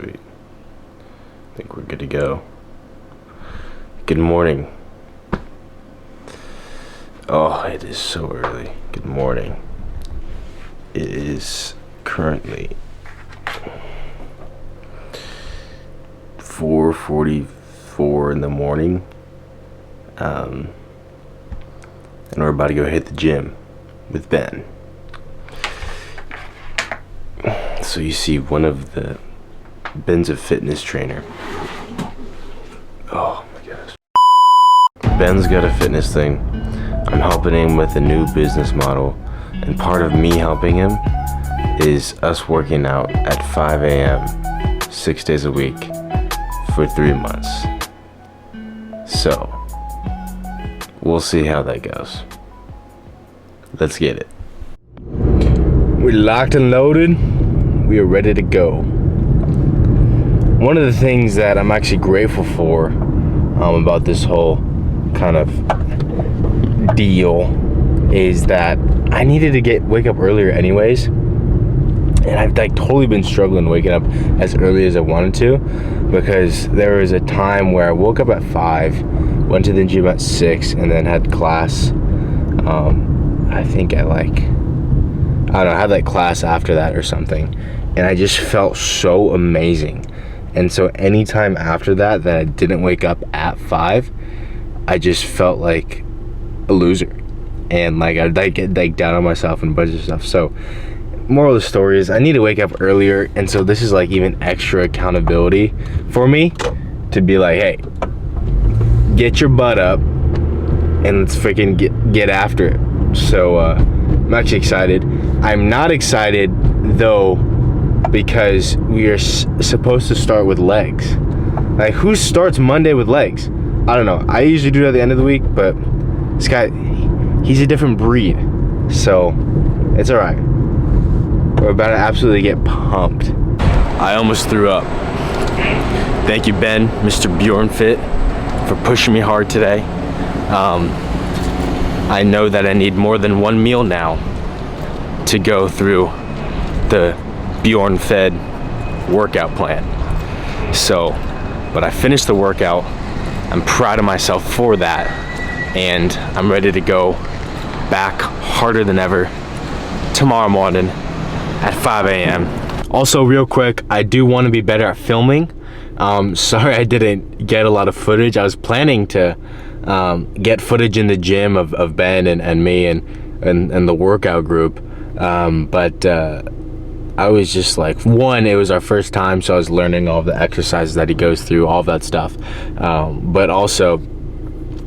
Sweet. I think we're good to go. Good morning. Oh, it is so early. Good morning. It is currently 4:44 in the morning. And we're about to go hit the gym with Ben. So you see Ben's a fitness trainer. Oh my gosh. Ben's got a fitness thing. I'm helping him with a new business model. And part of me helping him is us working out at 5 a.m. 6 days a week for 3 months. So, we'll see how that goes. Let's get it. We're locked and loaded. We are ready to go. One of the things that I'm actually grateful for about this whole kind of deal is that I needed to wake up earlier anyways, and I've totally been struggling waking up as early as I wanted to, because there was a time where I woke up at 5, went to the gym at 6, and then had class. I think I had class after that or something, and I just felt so amazing. And so anytime after that I didn't wake up at 5, I just felt like a loser, and I'd get down on myself and a bunch of stuff. So moral of the story is I need to wake up earlier, and so this is even extra accountability for me to be like, hey, get your butt up and let's freaking get after it. So I'm actually excited. I'm not excited though, because we are supposed to start with legs. Who starts Monday with legs? I don't know. I usually do it at the end of the week, but this guy, he's a different breed, so it's all right. We're about to absolutely get pumped. I almost threw up. Thank you, Ben, Mr. Bjorn Fit, for pushing me hard today. I know that I need more than one meal now to go through the Bjorn fed workout plan. So, but I finished the workout. I'm proud of myself for that, and I'm ready to go back harder than ever tomorrow morning at 5 a.m. Also, real quick, I do want to be better at filming. Sorry I didn't get a lot of footage. I was planning to get footage in the gym of Ben and me and the workout group, but I was just one, it was our first time, so I was learning all the exercises that he goes through, all of that stuff, but also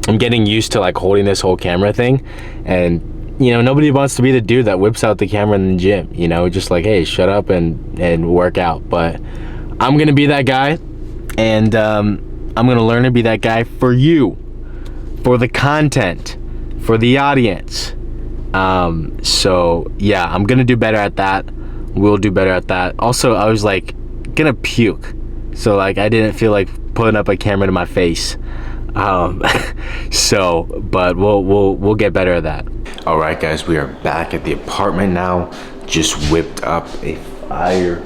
I'm getting used to holding this whole camera thing, and nobody wants to be the dude that whips out the camera in the gym, just hey, shut up and work out. But I'm gonna be that guy, and I'm gonna learn to be that guy for you, for the content, for the audience. So yeah, I'm gonna do better at that. We'll do better at that. Also, I was gonna puke, so I didn't feel like putting up a camera to my face. So, but we'll get better at that. All right, guys, we are back at the apartment now. Just whipped up a fire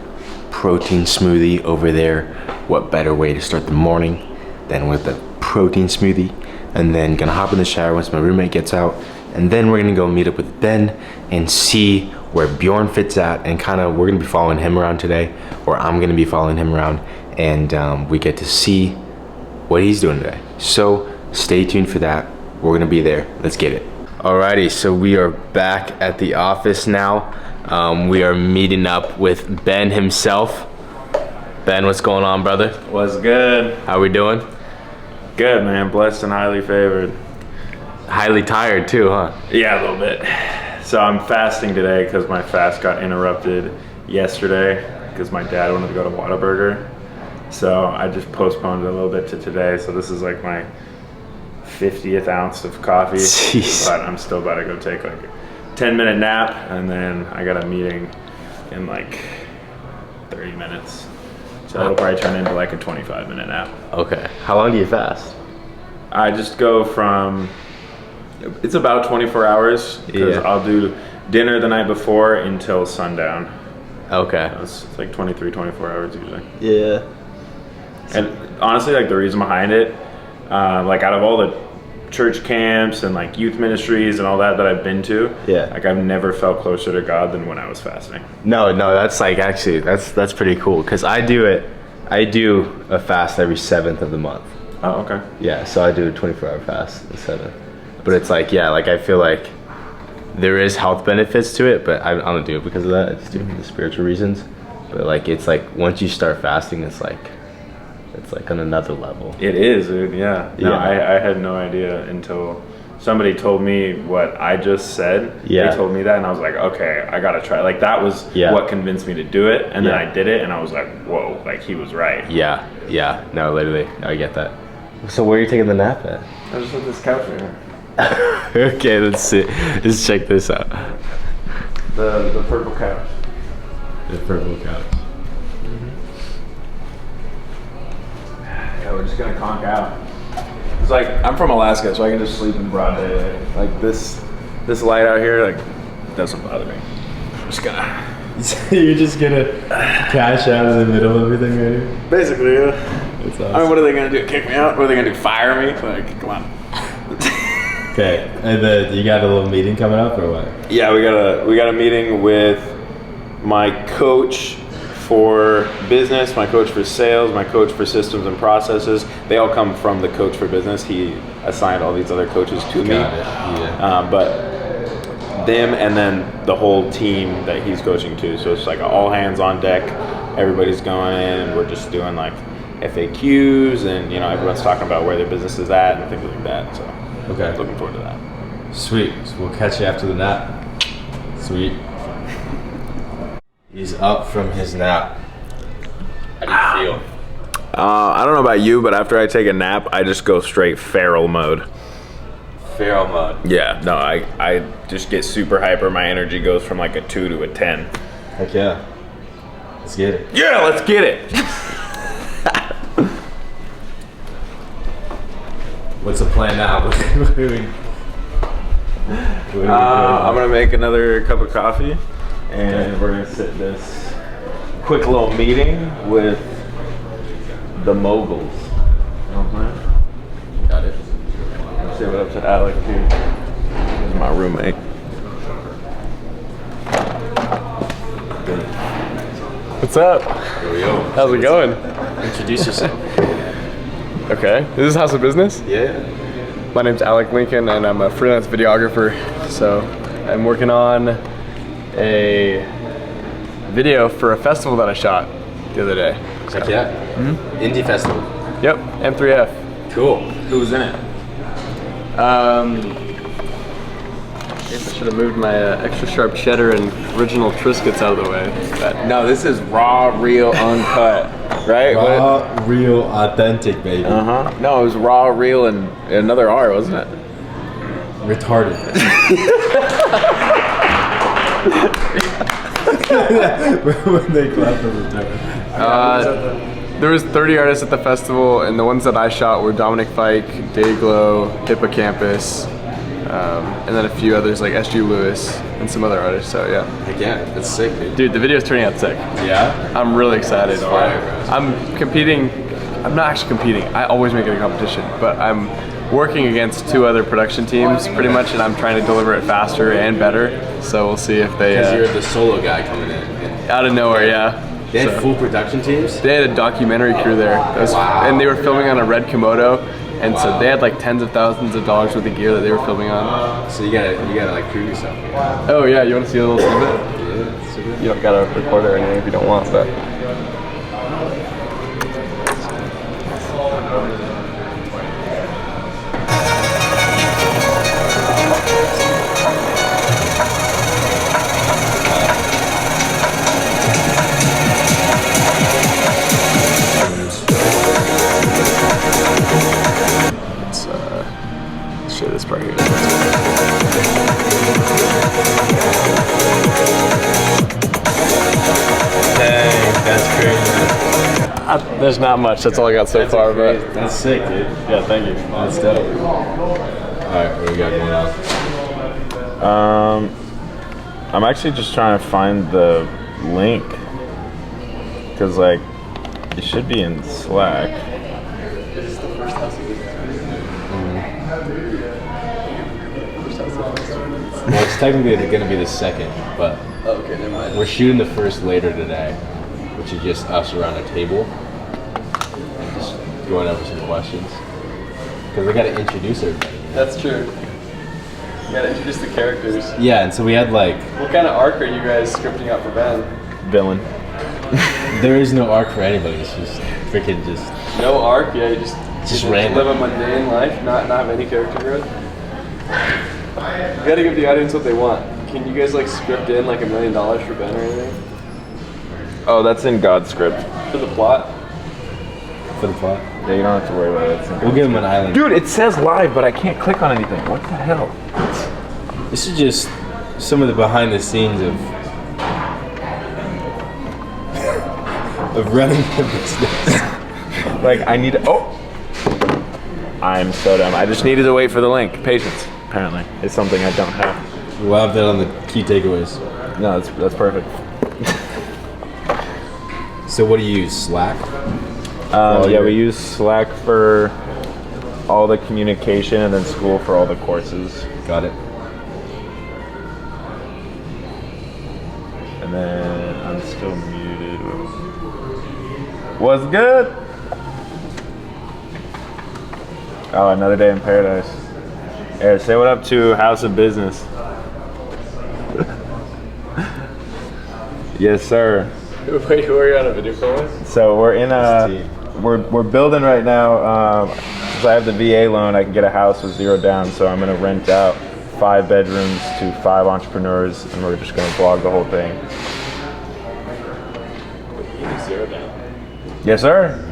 protein smoothie over there. What better way to start the morning than with a protein smoothie? And then gonna hop in the shower once my roommate gets out, and then we're gonna go meet up with Ben and see where Bjorn fits at, and we're gonna be following him around today, or I'm gonna be following him around, and we get to see what he's doing today. So stay tuned for that. We're gonna be there. Let's get it. Alrighty, so we are back at the office now. We are meeting up with Ben himself. Ben, what's going on, brother? What's good? How we doing? Good, man. Blessed and highly favored. Highly tired too, huh? Yeah, a little bit. So I'm fasting today because my fast got interrupted yesterday because my dad wanted to go to Whataburger. So I just postponed it a little bit to today. So this is my 50th ounce of coffee. Jeez. But I'm still about to go take a 10-minute nap, and then I got a meeting in 30 minutes. So it'll probably turn into a 25-minute nap. Okay. How long do you fast? I just go from, it's about 24 hours, because I'll do dinner the night before until sundown. Okay. It's like 23, 24 hours usually. Yeah. And honestly, like the reason behind it, like out of all the church camps and like youth ministries and all that I've been to, like I've never felt closer to God than when I was fasting. No, that's like actually that's pretty cool because I do a fast every 7th of the month. Oh, okay. Yeah, so I do a 24-hour fast the 7th. But it's like, yeah, like I feel like there is health benefits to it, but I don't do it because of that. I just do it for the spiritual reasons. But like it's like once you start fasting, it's like on another level. It is, dude. Yeah. No, I had no idea until somebody told me what I just said. Yeah. They told me that, and I was like, okay, I gotta try. Like that was what convinced me to do it, and then I did it, and I was like, whoa, like he was right. Yeah. No, literally, I get that. So where are you taking the nap at? I just at this couch right here. Okay, let's see. Let's check this out. The purple couch. The purple couch. Yeah, we're just gonna conk out. It's like I'm from Alaska, so I can just sleep in broad daylight. Like this light out here, like doesn't bother me. I'm just gonna. You're just gonna cash out in the middle of everything, right here? Basically, yeah. That's awesome. I mean, what are they gonna do? Kick me out? What are they gonna do? Fire me? Like, come on. Okay, and then you got a little meeting coming up or what? Yeah, we got a meeting with my coach for business, my coach for sales, my coach for systems and processes. They all come from the coach for business. He assigned all these other coaches to me. Yeah. But them and then the whole team that he's coaching too. So it's like all hands on deck. Everybody's going in and we're just doing like FAQs and everyone's talking about where their business is at and things like that. So looking forward to that. Sweet. So we'll catch you after the nap. Sweet. He's up from his nap. How do you feel? I don't know about you, but after I take a nap, I just go straight feral mode. Feral mode. Yeah, no, I just get super hyper. My energy goes from like a 2 to a 10. Heck yeah. Let's get it. Yeah, let's get it. What's the plan now? I'm gonna make another cup of coffee, and we're gonna sit this quick little meeting with the moguls. Got it. Say what up to Alec here. He's my roommate. What's up? Yo. How's it going? Introduce yourself. Okay. Is this House of Business? Yeah. My name's Alec Lincoln and I'm a freelance videographer. So I'm working on a video for a festival that I shot the other day. Heck yeah. Indie festival. Yep, M3F. Cool. Who was in it? I guess I should have moved my extra sharp cheddar and original Triscuits out of the way. But No, this is raw, real, uncut, right? Raw, real, authentic, baby. No, it was raw, real, and another R, wasn't it? Retarded. When they clap for retarded. there was 30 artists at the festival, and the ones that I shot were Dominic Fike, Dayglow, Hippocampus, and then a few others like S.G. Lewis and some other artists. So yeah. Heck yeah, that's sick, dude. Dude, the video's turning out sick. Yeah? I'm really excited. That's fire, bro. I'm competing. I'm not actually competing. I always make it a competition, but I'm working against 2 other production teams pretty much, and I'm trying to deliver it faster and better. So we'll see if they. Because you're the solo guy coming in. Out of nowhere, yeah. They had full production teams? They had a documentary crew there. And they were filming on a red Komodo, and so they had like tens of thousands of dollars worth of gear that they were filming on. So you gotta like prove yourself. Oh yeah, you want to see a little snippet? Yeah, super. You don't gotta record it or anything if you don't want, but. Show this part here. Dang, that's crazy. There's not much. That's all I got so far, but That's sick, dude. yeah, thank you. That's dope. Alright, what do we got going on? I'm actually just trying to find the link Because like, it should be in Slack. This is the first house of Well, it's technically going to be the second, but okay, never mind. we're shooting the first later today, which is just us around a table and just going over some questions. Because we got to introduce everybody. That's true. You gotta introduce the characters. Yeah, and so we had like... What kind of arc are you guys scripting out for Ben? Villain. There is no arc for anybody. It's just freaking just... No arc? Yeah, you just random. live a mundane life, not have any character growth. You gotta give the audience what they want. Can you guys like script in like $1 million for Ben or anything? Oh, that's in God's script. For the plot? For the plot. Yeah, you don't have to worry about it. We'll give him an island. Dude, it says live, but I can't click on anything. What the hell? This is just some of the behind the scenes of running the business. Like, I need to... Oh! I'm so dumb. I just needed to wait for the link. Patience, apparently. It's something I don't have. We'll have that on the key takeaways. No, that's perfect. So what do you use, Slack? Yeah, we use Slack for all the communication and then school for all the courses. Got it. And then I'm still muted. What's good? Oh, another day in paradise. Hey, say what up to House of Business. Yes, sir. Wait, who are you on a video call with? So we're in we're building right now. Since I have the VA loan, I can get a house with 0 down. So I'm gonna rent out 5 bedrooms to 5 entrepreneurs, and we're just gonna vlog the whole thing. You need 0 down. Yes, sir.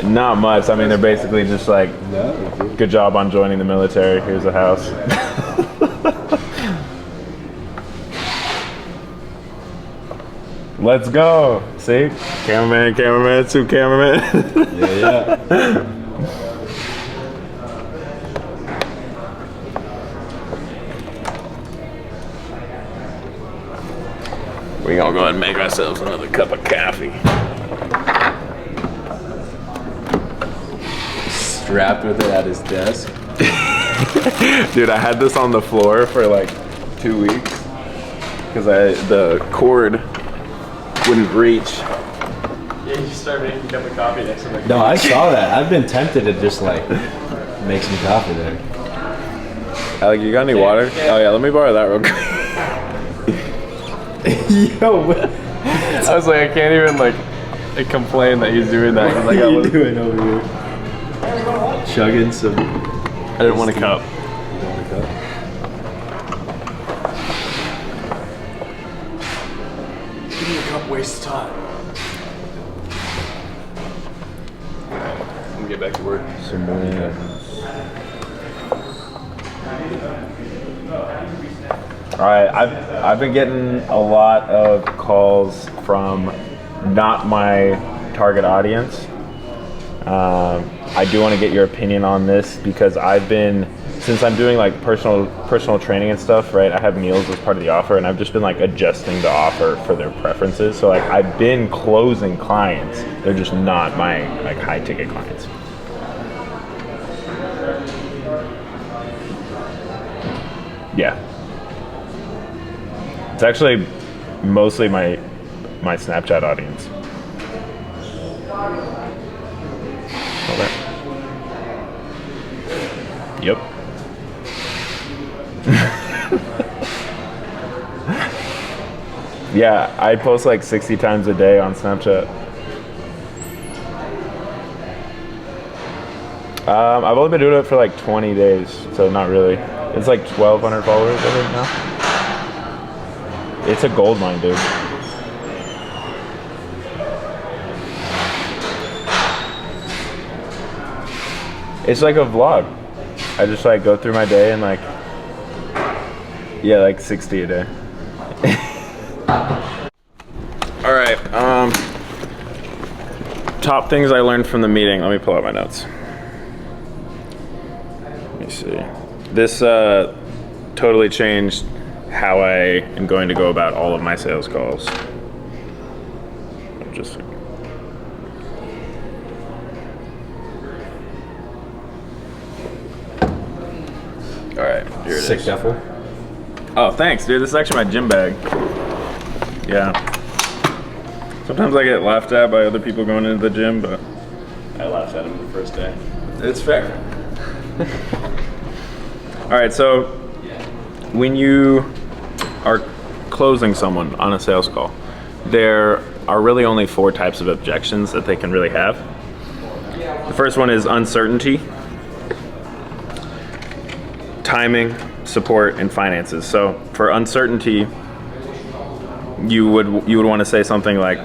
Not much. I mean, they're basically just like, good job on joining the military. Here's a house. Let's go. See? Cameraman, 2 cameraman. Yeah. We're gonna go ahead and make ourselves another cup of coffee. Strapped with it at his desk. Dude, I had this on the floor for like 2 weeks because the cord wouldn't reach. Yeah, you start making a cup of coffee next to the No, I saw that. I've been tempted to just like make some coffee there. Alec, you got any water? Oh yeah, let me borrow that real quick. Yo, I was like, I can't even like complain that he's doing that. what are you doing over here? Chugging some... I didn't want a cup. You want a cup? Give me a cup, waste time. I'm gonna get back to work. Some more. All right, I've been getting a lot of calls from not my target audience. I do want to get your opinion on this because since I'm doing like personal training and stuff, right? I have meals as part of the offer, and I've just been like adjusting the offer for their preferences. So like I've been closing clients, they're just not my like high ticket clients. Yeah. It's actually mostly my Snapchat audience. Okay. Yep. Yeah, I post like 60 times a day on Snapchat. I've only been doing it for like 20 days, so not really. It's like 1,200 followers I think now. It's a gold mine, dude. It's like a vlog. I just like go through my day and like, yeah, like 60 a day. All right, top things I learned from the meeting. Let me pull out my notes. Let me see. This totally changed how I am going to go about all of my sales calls. Just all right, here it Sick is. duffel. Oh, thanks, dude. This is actually my gym bag. Yeah. Sometimes I get laughed at by other people going into the gym, but I laughed at them the first day. It's fair. All right, so when you are closing someone on a sales call, there are really only 4 types of objections that they can really have. The first one is uncertainty, timing, support, and finances. So for uncertainty, you would want to say something like,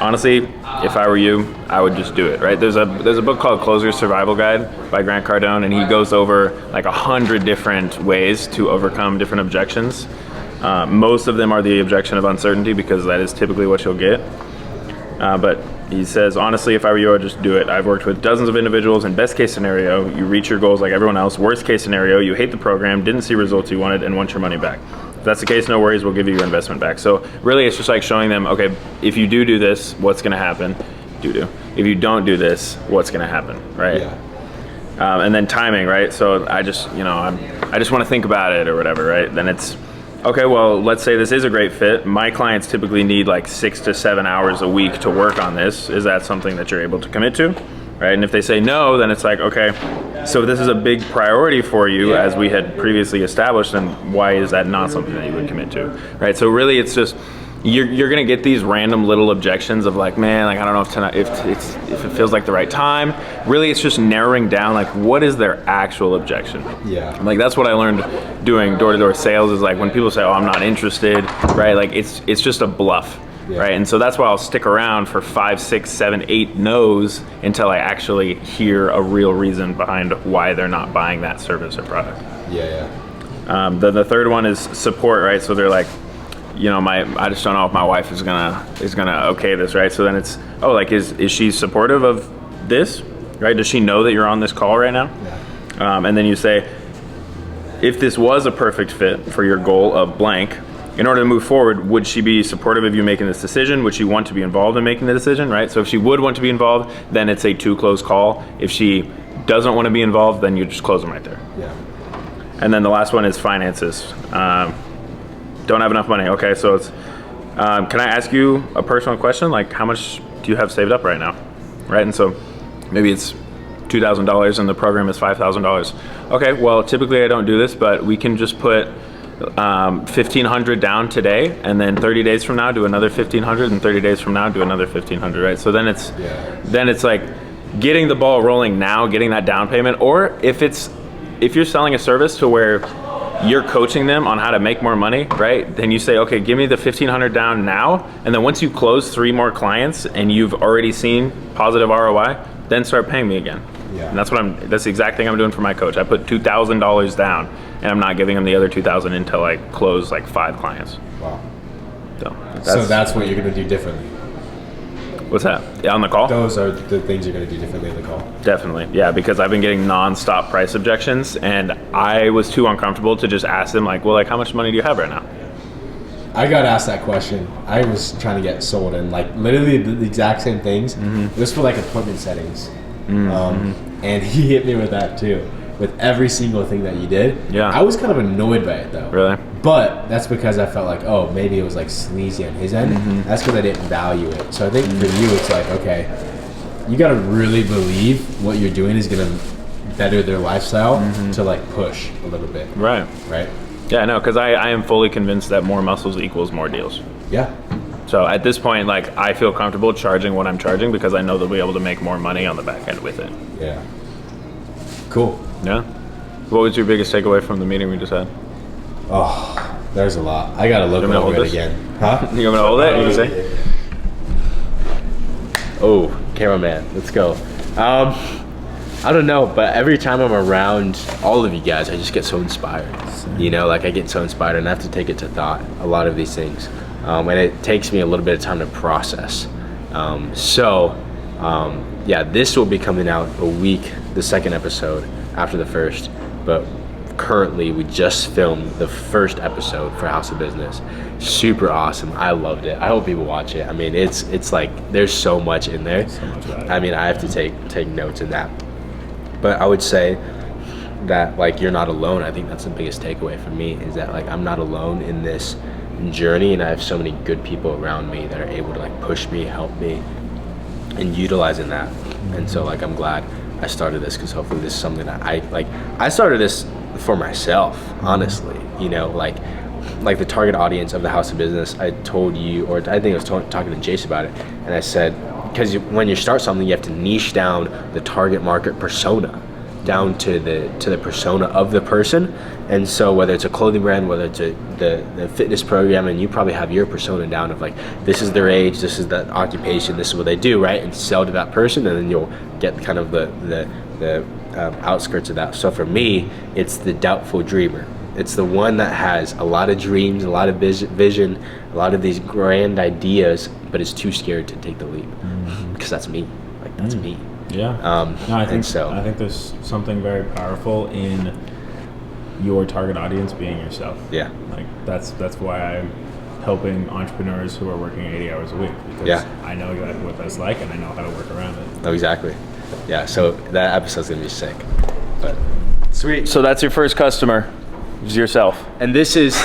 honestly, if I were you, I would just do it, right? There's a book called Closer's Survival Guide by Grant Cardone, and he goes over like 100 different ways to overcome different objections. Most of them are the objection of uncertainty, because that is typically what you'll get. But he says, honestly, if I were you, I'd just do it. I've worked with dozens of individuals, and best case scenario, you reach your goals like everyone else. Worst case scenario, you hate the program, didn't see results you wanted, and want your money back. If that's the case, no worries, we'll give you your investment back. So really, it's just like showing them, okay, if you do this, what's gonna happen? If you don't do this, what's gonna happen, right? Yeah. And then timing, right? So I just want to think about it or whatever, right? Then it's, okay, well, let's say this is a great fit. My clients typically need like 6 to 7 hours a week to work on this. Is that something that you're able to commit to, right? And if they say no, then it's like, okay, so this is a big priority for you, as we had previously established, and why is that not something that you would commit to, right? So really, it's just, you're gonna get these random little objections of like, man, like I don't know if tonight, if it feels like the right time. Really, it's just narrowing down like, what is their actual objection? Yeah. Like that's what I learned doing door-to-door sales, is like when people say, oh, I'm not interested, right? Like it's just a bluff. Yeah. Right, and so that's why I'll stick around for 5, 6, 7, 8 no's until I actually hear a real reason behind why they're not buying that service or product. Yeah. The third one is support, right? So they're like, I just don't know if my wife is gonna okay this, right? So then it's, oh, like is she supportive of this, right? Does she know that you're on this call right now? Yeah. And then you say, if this was a perfect fit for your goal of blank, in order to move forward, would she be supportive of you making this decision? Would she want to be involved in making the decision, right? So if she would want to be involved, then it's a 2-close call. If she doesn't want to be involved, then you just close them right there. Yeah. And then the last one is finances. Don't have enough money. Okay, so it's, can I ask you a personal question? Like, how much do you have saved up right now, right? And so maybe it's $2,000 and the program is $5,000. Okay, well, typically I don't do this, but we can just put $1,500 down today, and then 30 days from now do another $1,500, and 30 days from now do another $1,500, right? So then it's like getting the ball rolling now, getting that down payment. Or if you're selling a service to where you're coaching them on how to make more money, right? Then you say, okay, give me the $1,500 down now, and then once you close 3 more clients and you've already seen positive ROI, then start paying me again. Yeah. And that's the exact thing I'm doing for my coach. I put $2,000 down, and I'm not giving them the other $2,000 until I close like 5 clients. Wow. So that's what you're gonna do differently. What's that? Yeah, on the call? Those are the things you're gonna do differently on the call. Definitely, yeah, because I've been getting non-stop price objections, and I was too uncomfortable to just ask them like, well, like how much money do you have right now? I got asked that question. I was trying to get sold, and like literally the exact same things. Mm-hmm. This for like appointment settings. Mm-hmm. And he hit me with that too, with every single thing that you did. Yeah. I was kind of annoyed by it though. Really? But that's because I felt like, oh, maybe it was like sleazy on his end. Mm-hmm. That's because I didn't value it. So I think for you, it's like, okay, you got to really believe what you're doing is going to better their lifestyle to like push a little bit. Right. Right? Yeah, no, because I am fully convinced that more muscles equals more deals. Yeah. So at this point, like I feel comfortable charging what I'm charging because I know they'll be able to make more money on the back end with it. Yeah. Cool. Yeah. What was your biggest takeaway from the meeting we just had? Oh, there's a lot. I gotta look over it again. Huh? You want me to hold it? You can say. Oh, cameraman, let's go. I don't know, but every time I'm around all of you guys, I just get so inspired. You know, like I get so inspired, and I have to take it to thought, a lot of these things. And it takes me a little bit of time to process. Yeah, this will be coming out a week, the second episode, after the first. But currently, we just filmed the first episode for House of Business. Super awesome. I loved it. I hope people watch it. I mean, it's like there's so much in there. So much value. I mean, I have to take notes in that. But I would say that like you're not alone. I think that's the biggest takeaway for me, is that like I'm not alone in this journey, and I have so many good people around me that are able to like push me, help me, and utilizing that. And so like I'm glad I started this, because hopefully this is something that I started this for myself, honestly. You know, like the target audience of the House of Business, I told you, or I think I was talking to Jace about it, and I said, because when you start something, you have to niche down the target market persona down to the persona of the person. And so whether it's a clothing brand, whether it's the fitness program, and you probably have your persona down of like, this is their age, this is the occupation, this is what they do, right? And sell to that person, and then you'll get kind of the outskirts of that. So for me, it's the doubtful dreamer. It's the one that has a lot of dreams, a lot of vision, a lot of these grand ideas, but is too scared to take the leap. Because that's me. Like, that's me. Yeah. No, I think there's something very powerful in your target audience being yourself. Yeah. Like that's why I'm helping entrepreneurs who are working 80 hours a week, because I know exactly what that's like, and I know how to work around it. Oh, exactly. Yeah. So that episode's gonna be sick. But sweet. So that's your first customer, is yourself. And this is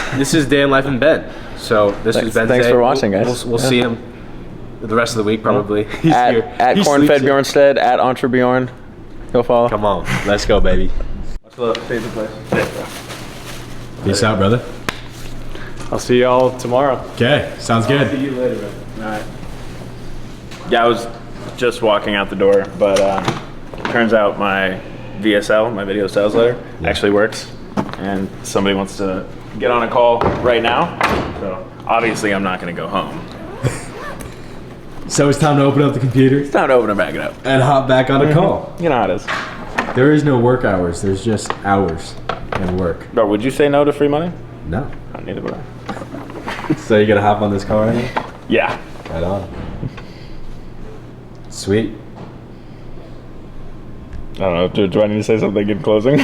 Day in Life in Ben. So this was Ben's Thanks day. for watching, guys. We'll see him the rest of the week probably. He's here. At He Corn-Fed sleeps here. Bjornstad, at Bjorn. Go follow. Come on, let's go, baby. What's the favorite place? Peace out, brother. I'll see y'all tomorrow. Okay, sounds good. See you later, man. All right. Yeah, I was just walking out the door, but turns out my VSL, my video sales letter, actually works, and somebody wants to get on a call right now. So obviously, I'm not going to go home. So it's time to open up the computer It's time to open it back up. and hop back on a call. You know how it is. There is no work hours. There's just hours and work. Bro, would you say no to free money? No. Neither would I. So you're gonna hop on this call right now? Yeah. Right on. Sweet. I don't know. Do I need to say something in closing?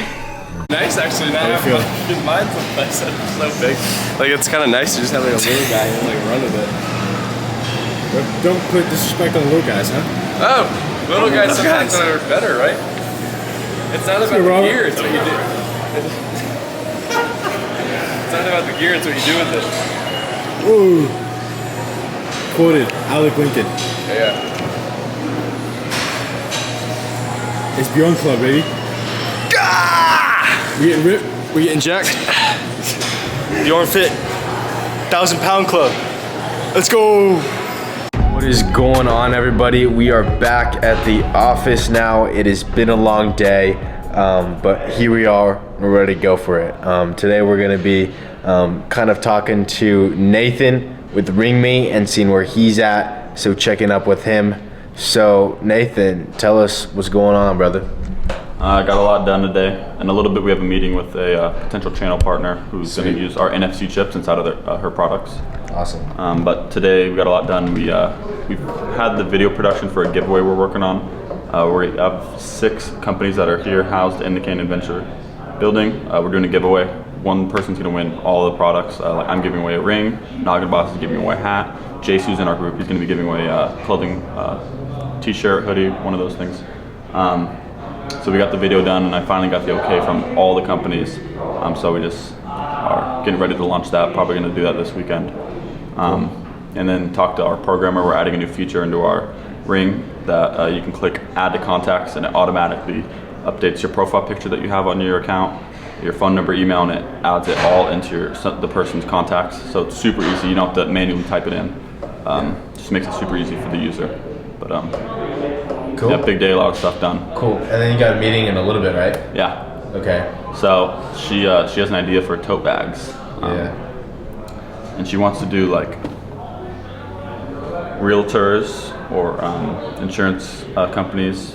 Nice, actually. Now I feel mine's so big. Like, it's kind of nice to just have like a little guy and like run with it. Don't put disrespect on the little guys, huh? Oh, little guys sometimes are better, right? It's not about the gear, it's what you do. It's not about the gear, it's what you do with it. Ooh. Quoted Alec Lincoln. Yeah. It's Bjorn Club, baby. We getting ripped. We getting jacked. Bjorn Fit 1,000-pound club. Let's go. What is going on, everybody? We are back at the office now. It has been a long day, but here we are. We're ready to go for it. Today we're going to be kind of talking to Nathan with Ring Me and seeing where he's at, so checking up with him. So Nathan, tell us what's going on, brother. I got a lot done today. In a little bit, we have a meeting with a potential channel partner who's going to use our NFC chips inside of her products. Awesome. But today we got a lot done. We've had the video production for a giveaway we're working on. We have 6 companies that are here housed in the Canyon Venture building. We're doing a giveaway. One person's going to win all the products. Like I'm giving away a ring. Noggin Boss is giving away a hat. Jace, who's in our group, he's going to be giving away clothing, t-shirt, hoodie, one of those things. So we got the video done, and I finally got the okay from all the companies. So we just are getting ready to launch that. Probably going to do that this weekend. And then talk to our programmer. We're adding a new feature into our ring that you can click add to contacts, and it automatically updates your profile picture that you have on your account, your phone number, email, and it adds it all into the person's contacts. So it's super easy. You don't have to manually type it in. Just makes it super easy for the user. But Cool. yeah, big day, a lot of stuff done. Cool. And then you got a meeting in a little bit, right? Yeah. Okay. So she has an idea for tote bags. Yeah. And she wants to do like realtors or insurance companies.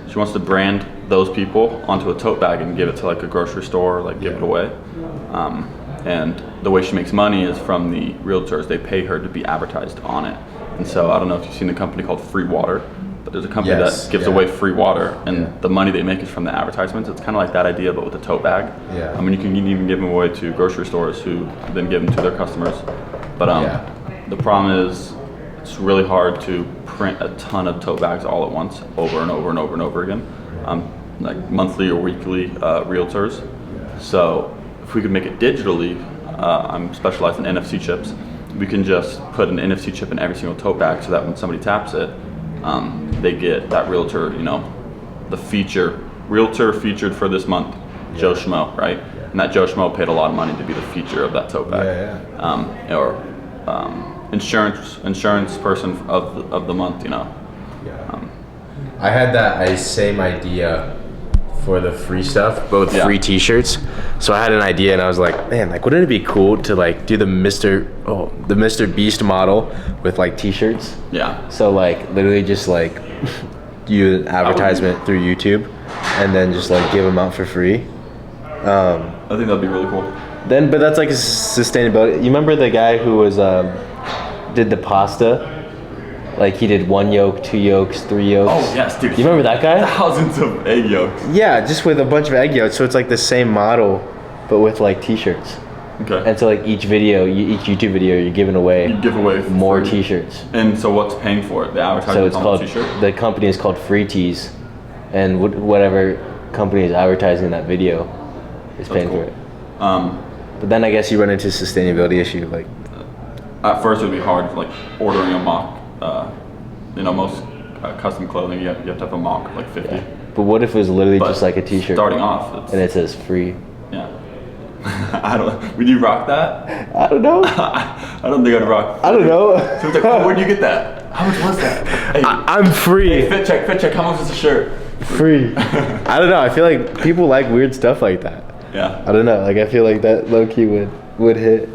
She wants to brand those people onto a tote bag and give it to like a grocery store, or like give it away. And the way she makes money is from the realtors. They pay her to be advertised on it. And so I don't know if you've seen the company called Free Water, but There's a company Yes, that gives yeah. away free water, and Yeah. the money they make is from the advertisements. It's kind of like that idea, but with a tote bag. Yeah. I mean, you can even give them away to grocery stores who then give them to their customers. But Yeah. the problem is it's really hard to print a ton of tote bags all at once, over and over and over and over again, like monthly or weekly realtors. So if we could make it digitally, I'm specialized in NFC chips. We can just put an NFC chip in every single tote bag so that when somebody taps it, they get that realtor, the realtor featured for this month, Joe Schmo, right? And that Joe Schmo paid a lot of money to be the feature of that tote bag. Or insurance person of the month, I had that same idea for the free stuff, but with free t-shirts. So I had an idea and I was like, man, like wouldn't it be cool to like do the Mr. Beast model with like t-shirts? Yeah. So like literally just like do an advertisement through YouTube and then just like give them out for free. I think that'd be really cool. But that's like a sustainability. You remember the guy who was did the pasta? Like he did 1 yolk, 2 yolks, 3 yolks. Oh yes, dude. You remember that guy? Thousands of egg yolks. Yeah, just with a bunch of egg yolks. So it's like the same model, but with like t-shirts. Okay. And so like each YouTube video, you're giving away You give away more free. t-shirts. And so what's paying for it? The So advertisement it's on called, the t-shirt? the company is called Free Tees, and whatever company is advertising that video is paying cool. for it. But then I guess you run into a sustainability issue, like At first it would be hard, like ordering a mock. Most custom clothing, you have to have a mock of like 50. but what if it was literally But just like a t-shirt starting off, it's, and it says free? yeah. Would you rock that? I don't know. I don't think I'd rock. I don't know. So it's like, oh, where'd you get that? How much was that? Hey, I'm free. fit check. How much is the shirt? Free. I don't know. I feel like people like weird stuff like that. Yeah. I don't know. Like I feel like that low key would hit,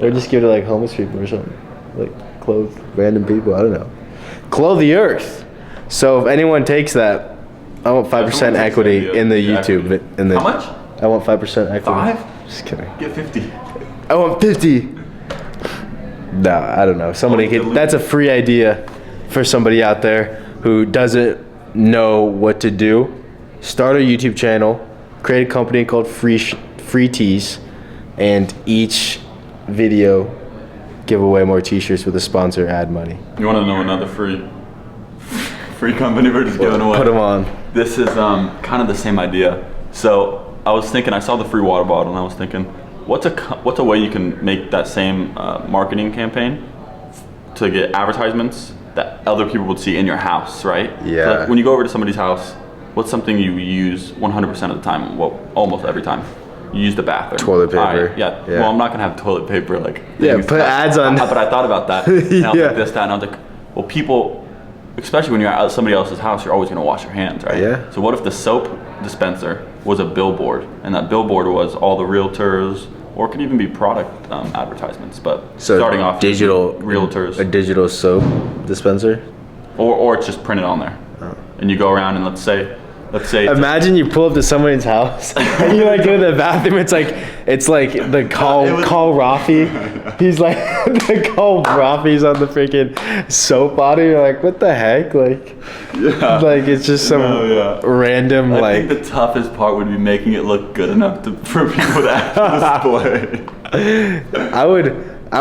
or just give it to like homeless people or something, like clothe random people. I don't know. Clothe the earth. So if anyone takes that, I want 5% equity in the YouTube. In the, How much? I want 5% equity. 5? Just kidding. Get 50. I want 50. No, I don't know. Somebody could. That's a free idea for somebody out there who doesn't know what to do. Start a YouTube channel, create a company called Free Tees, and each video give away more t-shirts with a sponsor ad money. You want to know another free company we're just giving away? Put them on. This is kind of the same idea. So I was thinking, I saw the free water bottle, and I was thinking, what's a way you can make that same marketing campaign to get advertisements that other people would see in your house, right? Yeah. So like when you go over to somebody's house, what's something you use 100% of the time? Well, almost every time. You use the bathroom. Toilet paper. Yeah. Yeah. Well, I'm not gonna have toilet paper like. Yeah, things put that- ads on. But I thought about that. And I was Yeah. like this, that, and I was like, well, people, especially when you're at somebody else's house, you're always gonna wash your hands, right? Yeah. So what if the soap dispenser was a billboard, and that billboard was all the realtors, or it could even be product advertisements, but So starting off digital realtors, a digital soap dispenser. or it's just printed on there, and you go around and let's say. Imagine you pull up to someone's house and you like go to the bathroom. It's like the call Rafi. He's like the call Rafi's on the freaking soap bottle. You're like, what the heck? Like, like it's just some random I like. think the toughest part would be making it look good enough for people to actually display. I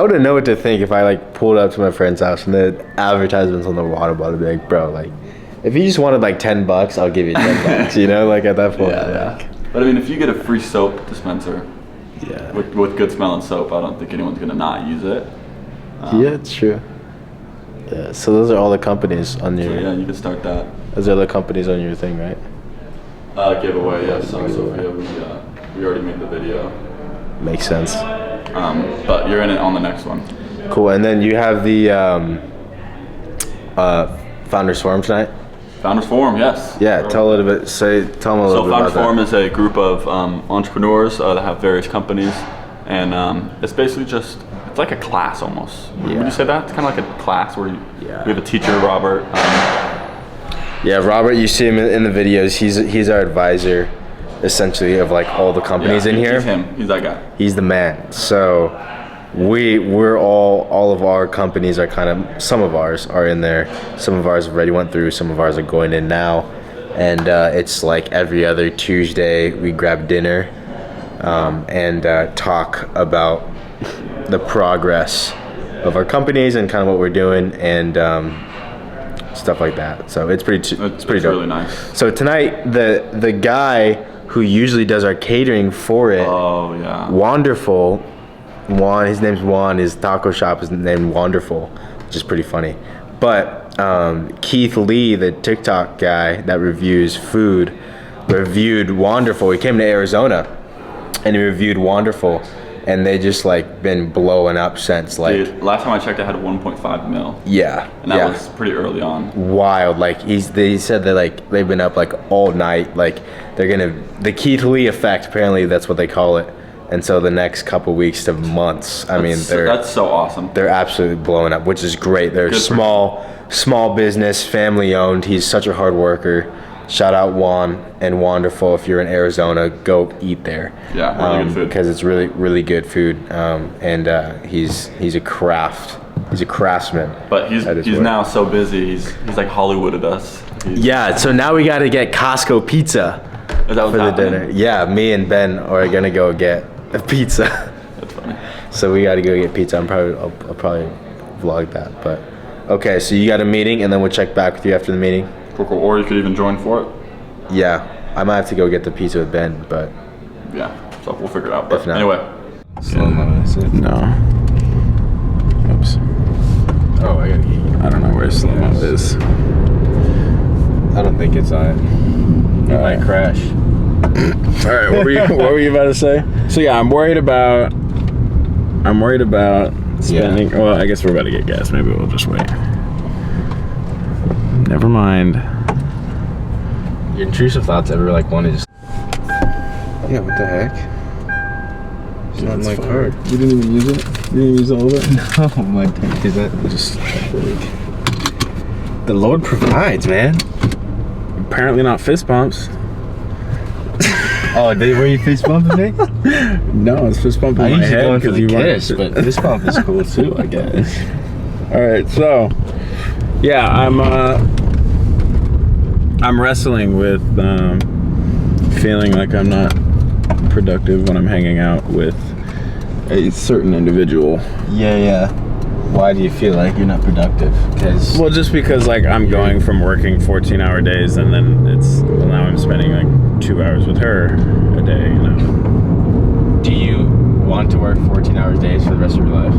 wouldn't know what to think if I like pulled up to my friend's house and the advertisements on the water bottle would be like, bro, like. If you just wanted like $10, I'll give you $10. You know, like at that point. Yeah. But I mean, if you get a free soap dispenser, Yeah. with good smelling soap, I don't think anyone's gonna not use it. Yeah, it's true. Yeah. So those are all the companies on your. So yeah, you can start that. Those are the companies on your thing, right? Giveaway, yes. So Sophia, we already made the video. Makes sense. But you're in it on the next one. Cool. And then you have the Founders Forum tonight. Founders Forum, yes. Yeah. Tell them a little bit So about Founders that. Forum is a group of entrepreneurs that have various companies, and it's basically it's like a class almost. Would you say that? It's kind of like a class where we have a teacher, Robert. Yeah, Robert. You see him in the videos. He's our advisor, essentially, of like all the companies in here. He's him. He's that guy. He's the man. So we're all of our companies are kind of, some of ours are in there, some of ours already went through, some of ours are going in now, and it's like every other Tuesday we grab dinner and talk about the progress of our companies and kind of what we're doing and stuff like that. So it's pretty dope. Really nice. So tonight the guy who usually does our catering for it, Oh yeah. Wonderful Juan, his name's Juan, his taco shop is named Wonderful, which is pretty funny. But Keith Lee, the TikTok guy that reviews food, reviewed Wonderful. He came to Arizona and he reviewed Wonderful, and they just like been blowing up since. Like, Dude, last time I checked, I had 1.5 mil. Yeah, And that was pretty early on. wild. Like they said that like they've been up like all night. Like they're gonna, the Keith Lee effect, apparently that's what they call it. And so the next couple weeks to months, That's so awesome. they're absolutely blowing up, which is great. They're small business, family owned. He's such a hard worker. Shout out Juan and Wonderful. If you're in Arizona, go eat there. Yeah, really good food. Because it's really good food. And he's a craftsman. But he's now so busy. He's like Hollywooded us. Yeah. So now we got to get Costco pizza Is that what's for the happening? dinner. Yeah, me and Ben are gonna go get a pizza. That's funny. So we got to go get pizza. I'll probably vlog that. But okay, so you got a meeting, and then we'll check back with you after the meeting. Cool. Or you could even join for it. Yeah, I might have to go get the pizza with Ben, but Yeah. So we'll figure it out. But If not- anyway. slow mo. That's it. No. Oops. Oh, I gotta eat. I don't know where slow mo is. I don't think it's on. It might crash. All right, what were you about to say? So yeah, I'm worried about spending. Well, I guess we're about to get gas. Maybe we'll just wait. Never mind. Your intrusive thoughts ever like want to just? Yeah, what the heck? It's not my card. You didn't even use it. You didn't use all of it. Oh my God! Is that just? The Lord provides, man. Apparently not fist bumps. Oh, were you fist bumping me? No, it's fist bumping I my usually head going for the you kiss, weren't. but fist bump is cool too, I guess. All right, so yeah, I'm wrestling with feeling like I'm not productive when I'm hanging out with a certain individual. Yeah. Why do you feel like you're not productive? Well, just because like I'm going from working 14-hour days and then now I'm spending like 2 hours with her a day, you know. Do you want to work 14-hour days for the rest of your life?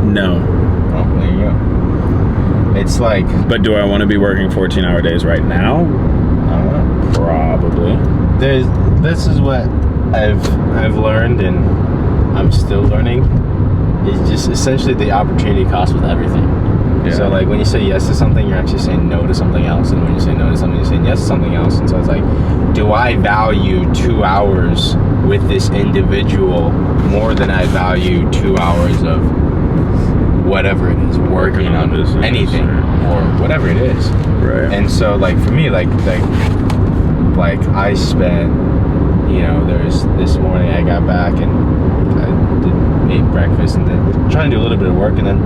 No. Oh, there you go. It's like, But do I want to be working 14-hour days right now? I don't know. Probably. This is what I've learned, and I'm still learning. It's just essentially the opportunity cost with everything. Yeah. So like when you say yes to something, you're actually saying no to something else, and when you say no to something, you're saying yes to something else. And so it's like, do I value 2 hours with this individual more than I value 2 hours of whatever it is, working on business anything or whatever it is? Right. And so like for me, like I spent, you know, there's this morning I got back and I ate breakfast and then trying to do a little bit of work, and then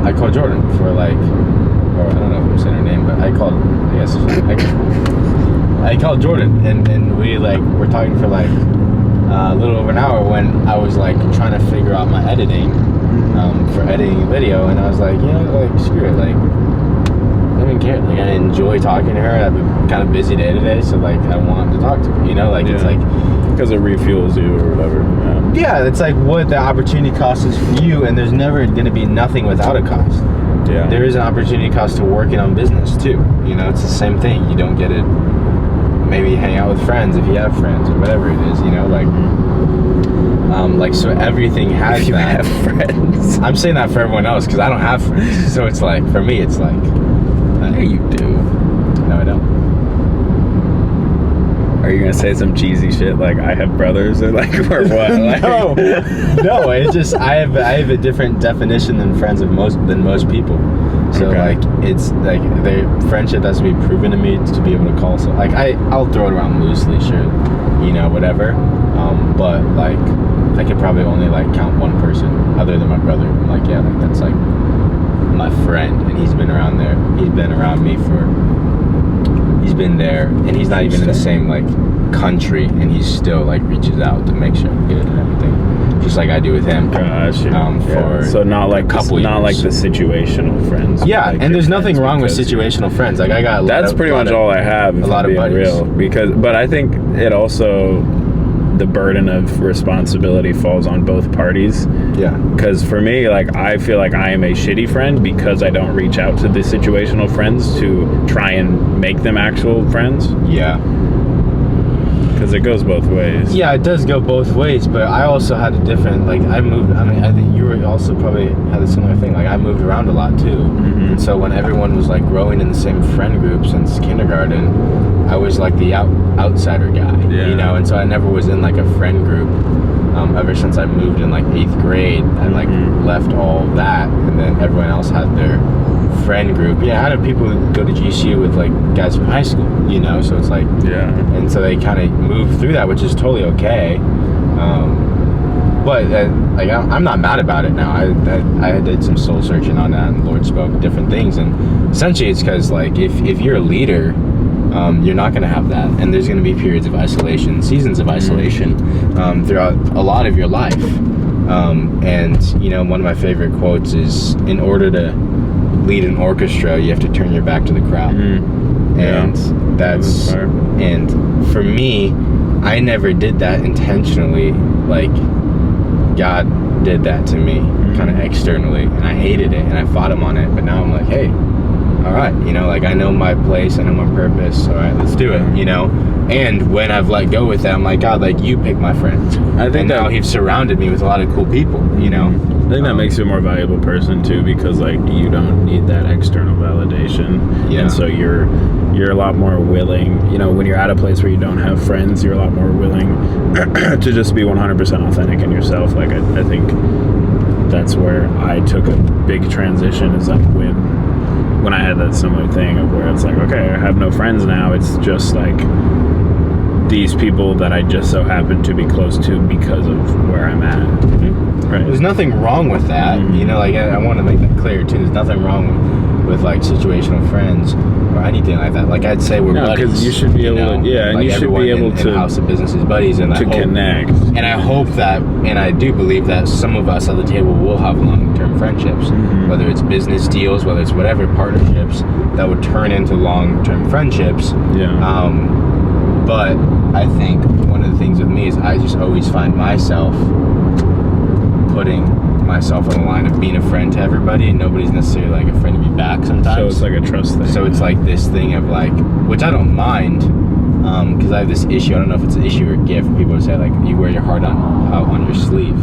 I called Jordan for like, or I don't know if I'm saying her name, but I called Jordan and we like were talking for like a little over an hour when I was like trying to figure out my editing for editing a video, and I was like, you know, like screw it, like I don't even care. Like I enjoy talking to her. I have a kind of busy day today, so like I want to talk to her. You know, like it's like because it refuels you or whatever. yeah, it's like what the opportunity cost is for you, and there's never going to be nothing without a cost. Yeah. There is an opportunity cost to working on business too. You know, it's the same thing. You don't get it. Maybe hang out with friends if you have friends or whatever it is. You know, like so everything has You that. have friends. I'm saying that for everyone else because I don't have friends. So it's like for me, it's like. Yeah, you do. No, I don't. Are you gonna say some cheesy shit like I have brothers or like or what? Like, No. It's just I have a different definition than friends of most people. So Okay. like it's like the friendship has to be proven to me to be able to call. So like I'll throw it around loosely, sure, you know, whatever. But like I could probably only like count one person other than my brother. I'm like, yeah, like that's like my friend, and he's been around there. He's been around me he's been there, and he's not even in the same like country, and he still like reaches out to make sure I'm good and everything, just like I do with him. For so not like a couple not like years. the situational friends. Yeah, like and there's nothing wrong with because- situational friends. Like I got That's pretty much all I have. If a lot I'm of being buddies. real, but I think it also, the burden of responsibility falls on both parties. Yeah. Because for me, like, I feel like I am a shitty friend because I don't reach out to the situational friends to try and make them actual friends. Yeah. Because it goes both ways. Yeah, it does go both ways, but I also had a different, like, I think you were also probably had a similar thing. Like, I moved around a lot, too. And so when everyone was, like, growing in the same friend group since kindergarten, I was, like, the outsider guy, you know? And so I never was in, like, a friend group. Ever since I moved in, like, 8th grade, I, like, left all that, and then everyone else had their friend group. Yeah, I had people who go to GCU with, like, guys from high school, you know? So it's, like... Yeah. And so they kind of move through that, which is totally okay. But like I'm not mad about it now. I did some soul searching on that, and the Lord spoke different things. And essentially, it's because like if you're a leader, you're not going to have that, and there's going to be periods of isolation, seasons of isolation throughout a lot of your life. And you know, one of my favorite quotes is, "In order to lead an orchestra, you have to turn your back to the crowd." And that's and for me, I never did that intentionally. Like God did that to me kind of externally, and I hated it, and I fought him on it. But now I'm like, hey, all right, you know, like I know my place, I know my purpose. All right, let's do it, you know. And when I've let go with that, I'm like, God, like you pick my friends. I think now He's surrounded me with a lot of cool people, you know. I think that makes you a more valuable person too, because like you don't need that external validation. Yeah. And so you're a lot more willing, you know, when you're at a place where you don't have friends, you're a lot more willing to just be 100% authentic in yourself. Like I think that's where I took a big transition, is like when I had that similar thing of where it's like, okay, I have no friends now. It's just like these people that I just so happen to be close to because of where I'm at. Right. There's nothing wrong with that, you know. Like I want to make that clear too. There's nothing wrong with like situational friends or anything like that. Like I'd say we're buddies. Because you should be able to, yeah, and like you should be able in to House of Business is buddies, and to connect. And I hope that, and I do believe that some of us at the table will have long-term friendships, whether it's business deals, whether it's whatever partnerships that would turn into long-term friendships. Yeah. But I think one of the things with me is I just always find myself putting myself on the line of being a friend to everybody, and nobody's necessarily like a friend to me back sometimes. So it's like a trust thing. So it's like this thing of like, which I don't mind, because I have this issue. I don't know if it's an issue or a gift. People would say like, you wear your heart on your sleeve.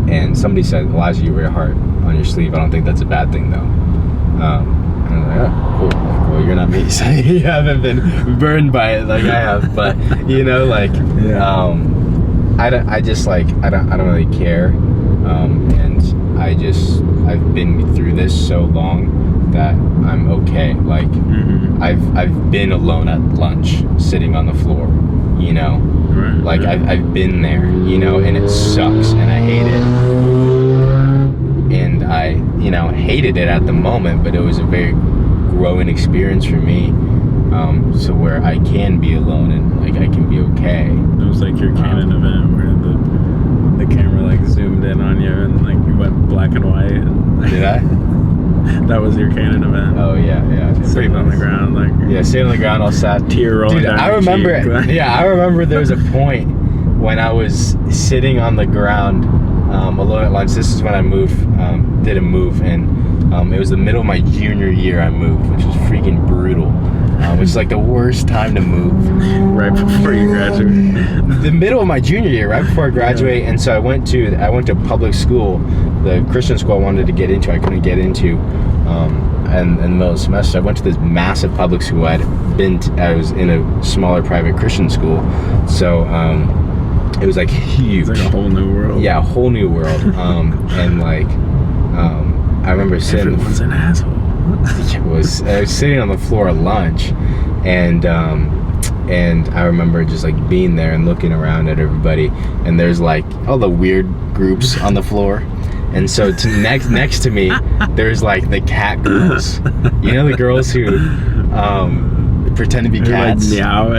And somebody said, Elijah, you wear your heart on your sleeve. I don't think that's a bad thing though. And I was like, oh, cool. Well, you're not me, so you haven't been burned by it like I have. But you know, like, I just like I don't really care, and I've been through this so long that I'm okay. Like I've been alone at lunch, sitting on the floor, you know, like I've been there, you know, and it sucks, and I hate it, and I hated it at the moment, but it was a very growing experience for me. So where I can be alone and like I can be okay. It was like your Canon event where the camera like zoomed in on you and like you went black and white. And, Did I? That was your Canon event. Oh yeah. Sitting on the ground, like sitting on the ground all sad, tear rolling down I your remember. cheek. I remember there was a point when I was sitting on the ground alone at lunch. This is when I moved, did a move, and it was the middle of my junior year. I moved, which was freaking brutal. Which is like the worst time to move. Right before you graduate. The middle of my junior year, right before I graduate, and so I went to public school, the Christian school I wanted to get into, I couldn't get into, and in the middle of the semester, I went to this massive public school. I was in a smaller private Christian school, so it was like huge. It's like a whole new world. Yeah, a whole new world. And like, I remember sitting. Everyone's an asshole. I was sitting on the floor at lunch, and and I remember just like being there and looking around at everybody, and there's like all the weird groups on the floor. And so next to me, there's like the cat girls. You know, the girls who pretend to be cats. Like meow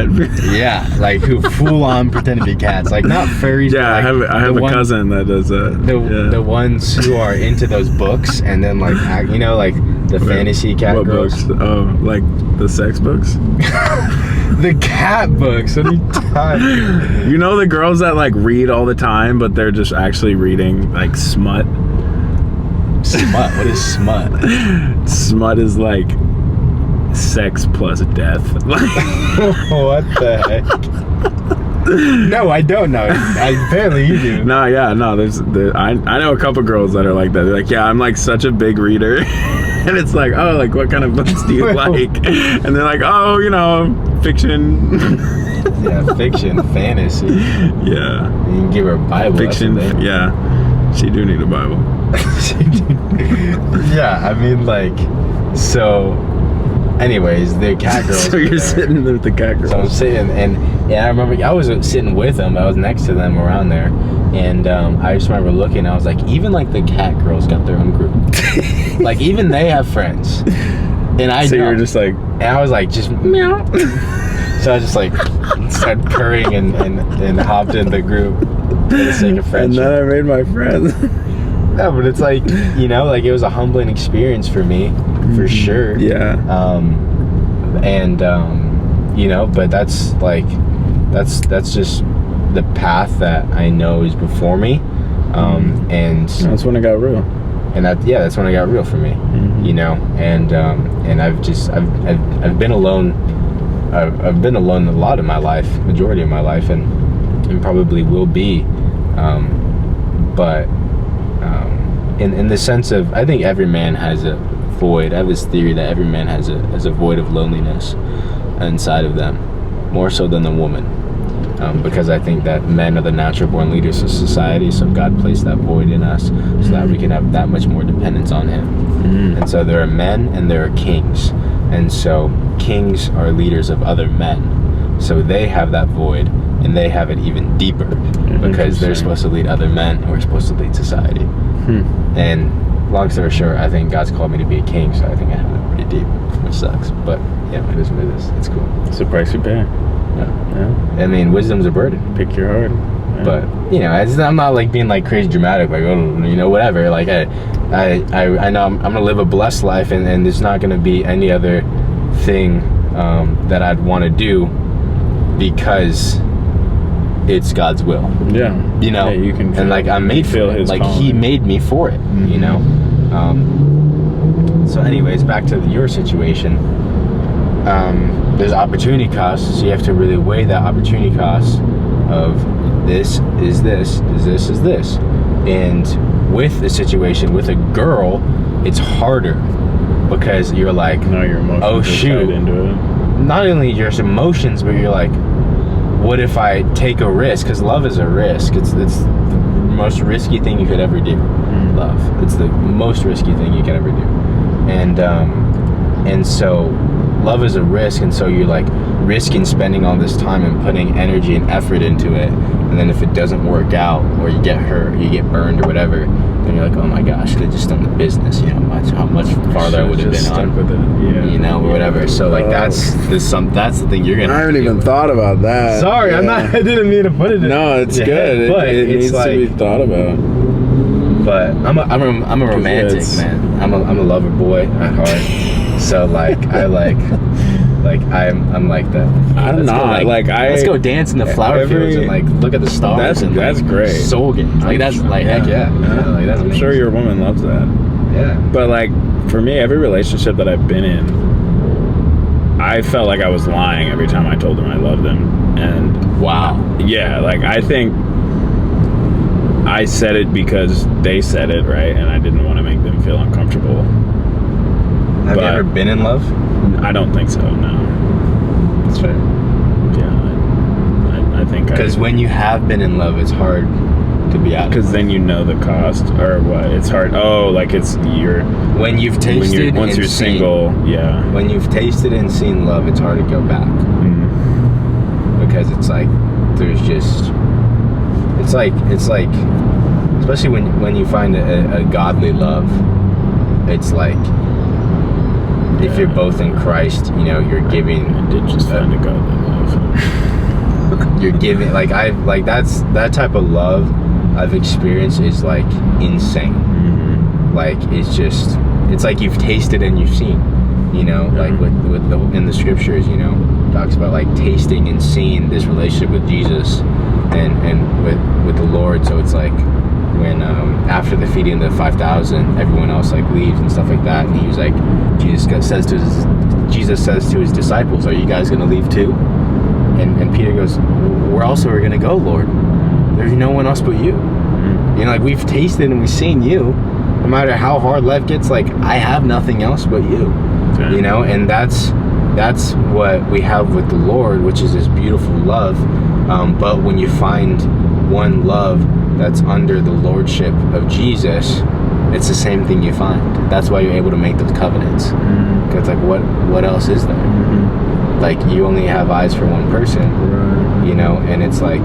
Yeah, like who full on pretend to be cats. Like not furries. Yeah, but like I have a cousin that does that. The ones who are into those books and then like act, you know, like the fantasy cat What girls. books? Oh, like the sex books? The cat books. What are you talking? You know the girls that like read all the time, but they're just actually reading like smut. Smut. What is smut? Smut is like sex plus death. What the heck? No, I don't know. Apparently you do. No, yeah, no. I know a couple girls that are like that. They're like, yeah, I'm like such a big reader, and it's like, oh, like what kind of books do you like? And they're like, oh, you know, fiction. Yeah, fiction, fantasy. Yeah. You can give her a Bible. Fiction. Yeah, she do need a Bible. Yeah, I mean, like, so. Anyways, the cat girls. So you're sitting there with the cat girls. So I'm sitting, and I remember I was sitting with them. I was next to them around there, and I just remember looking. I was like, even like the cat girls got their own group. Like even they have friends, and I. So don't. you're just like. And I was like, just meow. So I just like started purring and hopped in the group for the sake of friendship. And then I made my friends. No, but it's like, you know, like it was a humbling experience for me, for sure. Yeah. You know, but that's like, that's just the path that I know is before me. And that's when it got real. And that's when it got real for me. You know, and I've been alone. I've been alone a lot of my life, majority of my life, and probably will be. But in the sense of, I think every man has a void. I have this theory that every man has a void of loneliness inside of them, more so than the woman. Because I think that men are the natural born leaders of society, so God placed that void in us so that we can have that much more dependence on Him. And so there are men and there are kings. And so kings are leaders of other men. So they have that void, and they have it even deeper because they're supposed to lead other men who are supposed to lead society. And long story short, I think God's called me to be a king, so I think I have it pretty deep, which sucks. But yeah, it is what it is. It's cool. It's the price you pay. I mean, wisdom's a burden. Pick your heart. Yeah. But you know, I'm not like being like crazy dramatic, like, oh, you know, whatever. Like I know I'm gonna live a blessed life, and there's not gonna be any other thing that I'd want to do because it's God's will. Yeah. You know, yeah, you can and like I'm made for it. Like He made me for it. You know. So anyways, back to your situation. There's opportunity costs, so you have to really weigh that opportunity cost of this is this, is this, is this. And with the situation with a girl, it's harder because you're like, no, your emotions oh are shoot, tied into it. Not only your emotions, but you're like, what if I take a risk? Because love is a risk. It's the most risky thing you could ever do. Love. It's the most risky thing you can ever do. And so love is a risk, and so you're like risking spending all this time and putting energy and effort into it, and then if it doesn't work out, or you get hurt, or you get burned, or whatever, then you're like, oh my gosh, could have just done the business, you know, how much farther I would have been on with it. Yeah. You know, or whatever. So like that's the thing you're gonna. I haven't even thought about that. Sorry, yeah. I didn't mean to put it in. No, it's good. But it needs to be thought about. But I'm a romantic man. I'm a lover boy at heart. So like I'm like that. I'm not let's go dance in the flower fields and like look at the stars. That's great. Soul games. Like that's like heck yeah. Like that's I'm sure your woman loves that. Yeah. But like for me, every relationship that I've been in, I felt like I was lying every time I told them I loved them. And wow. Yeah, like I think I said it because they said it, right? And I didn't want to make them feel uncomfortable. Have you ever been in love? I don't think so, no. That's fair. Yeah, I think because when you have been in love, it's hard to be out. Because then you know the cost, or what? It's hard. Oh, like when you've tasted once you're single, yeah. When you've tasted and seen love, it's hard to go back. because it's like there's just it's like especially when you find a godly love, it's like if you're both in Christ, you know, you're giving. I did just find a godly love. You're giving that type of love I've experienced is like insane. Like it's like you've tasted and you've seen, you know, like in the scriptures, you know, talks about like tasting and seeing this relationship with Jesus and with the Lord. So it's like when after the feeding of the 5,000, everyone else like leaves and stuff like that, and he was like, Jesus says to his disciples, "Are you guys gonna leave too?" And Peter goes, "Where else are we gonna go, Lord? There's no one else but you." You know, like we've tasted and we've seen you. No matter how hard life gets, like I have nothing else but you. Okay. You know, and that's what we have with the Lord, which is this beautiful love. But when you find one love that's under the lordship of Jesus, it's the same thing you find. That's why you're able to make those covenants. Because like what else is there? Like you only have eyes for one person, you know, and it's like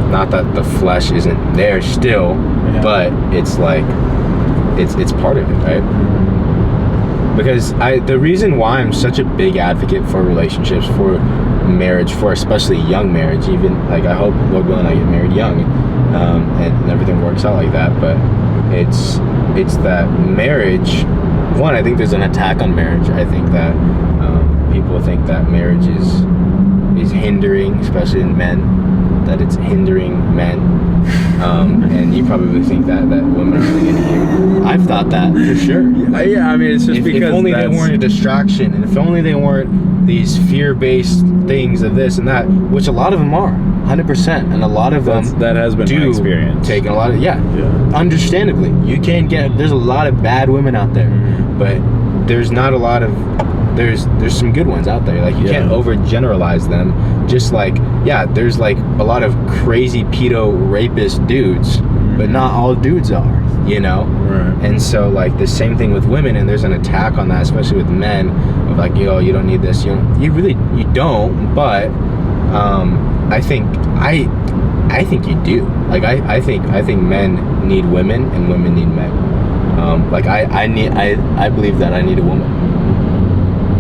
not that the flesh isn't there still, but it's like it's part of it, right? Because the reason why I'm such a big advocate for relationships, for marriage, for especially young marriage, even like I hope, Lord willing, I get married young, and everything works out like that. But it's that marriage. One, I think there's an attack on marriage. I think that people think that marriage is hindering, especially in men, that it's hindering men. And you probably think that women are really into you. I've thought that for sure. Yeah, I mean, it's just because if only they weren't a distraction, and if only they weren't these fear-based things of this and that, which a lot of them are, 100%, and a lot of them that has been my experience. Taking a lot of understandably, you can get. There's a lot of bad women out there, but there's not a lot of. There's some good ones out there. Like you can't overgeneralize them. Just like there's like a lot of crazy pedo rapist dudes, but not all dudes are, you know. Right. And so like the same thing with women, and there's an attack on that, especially with men, of like, yo, you don't need this. You don't. But I think you do. Like I think men need women and women need men. Like I believe that I need a woman.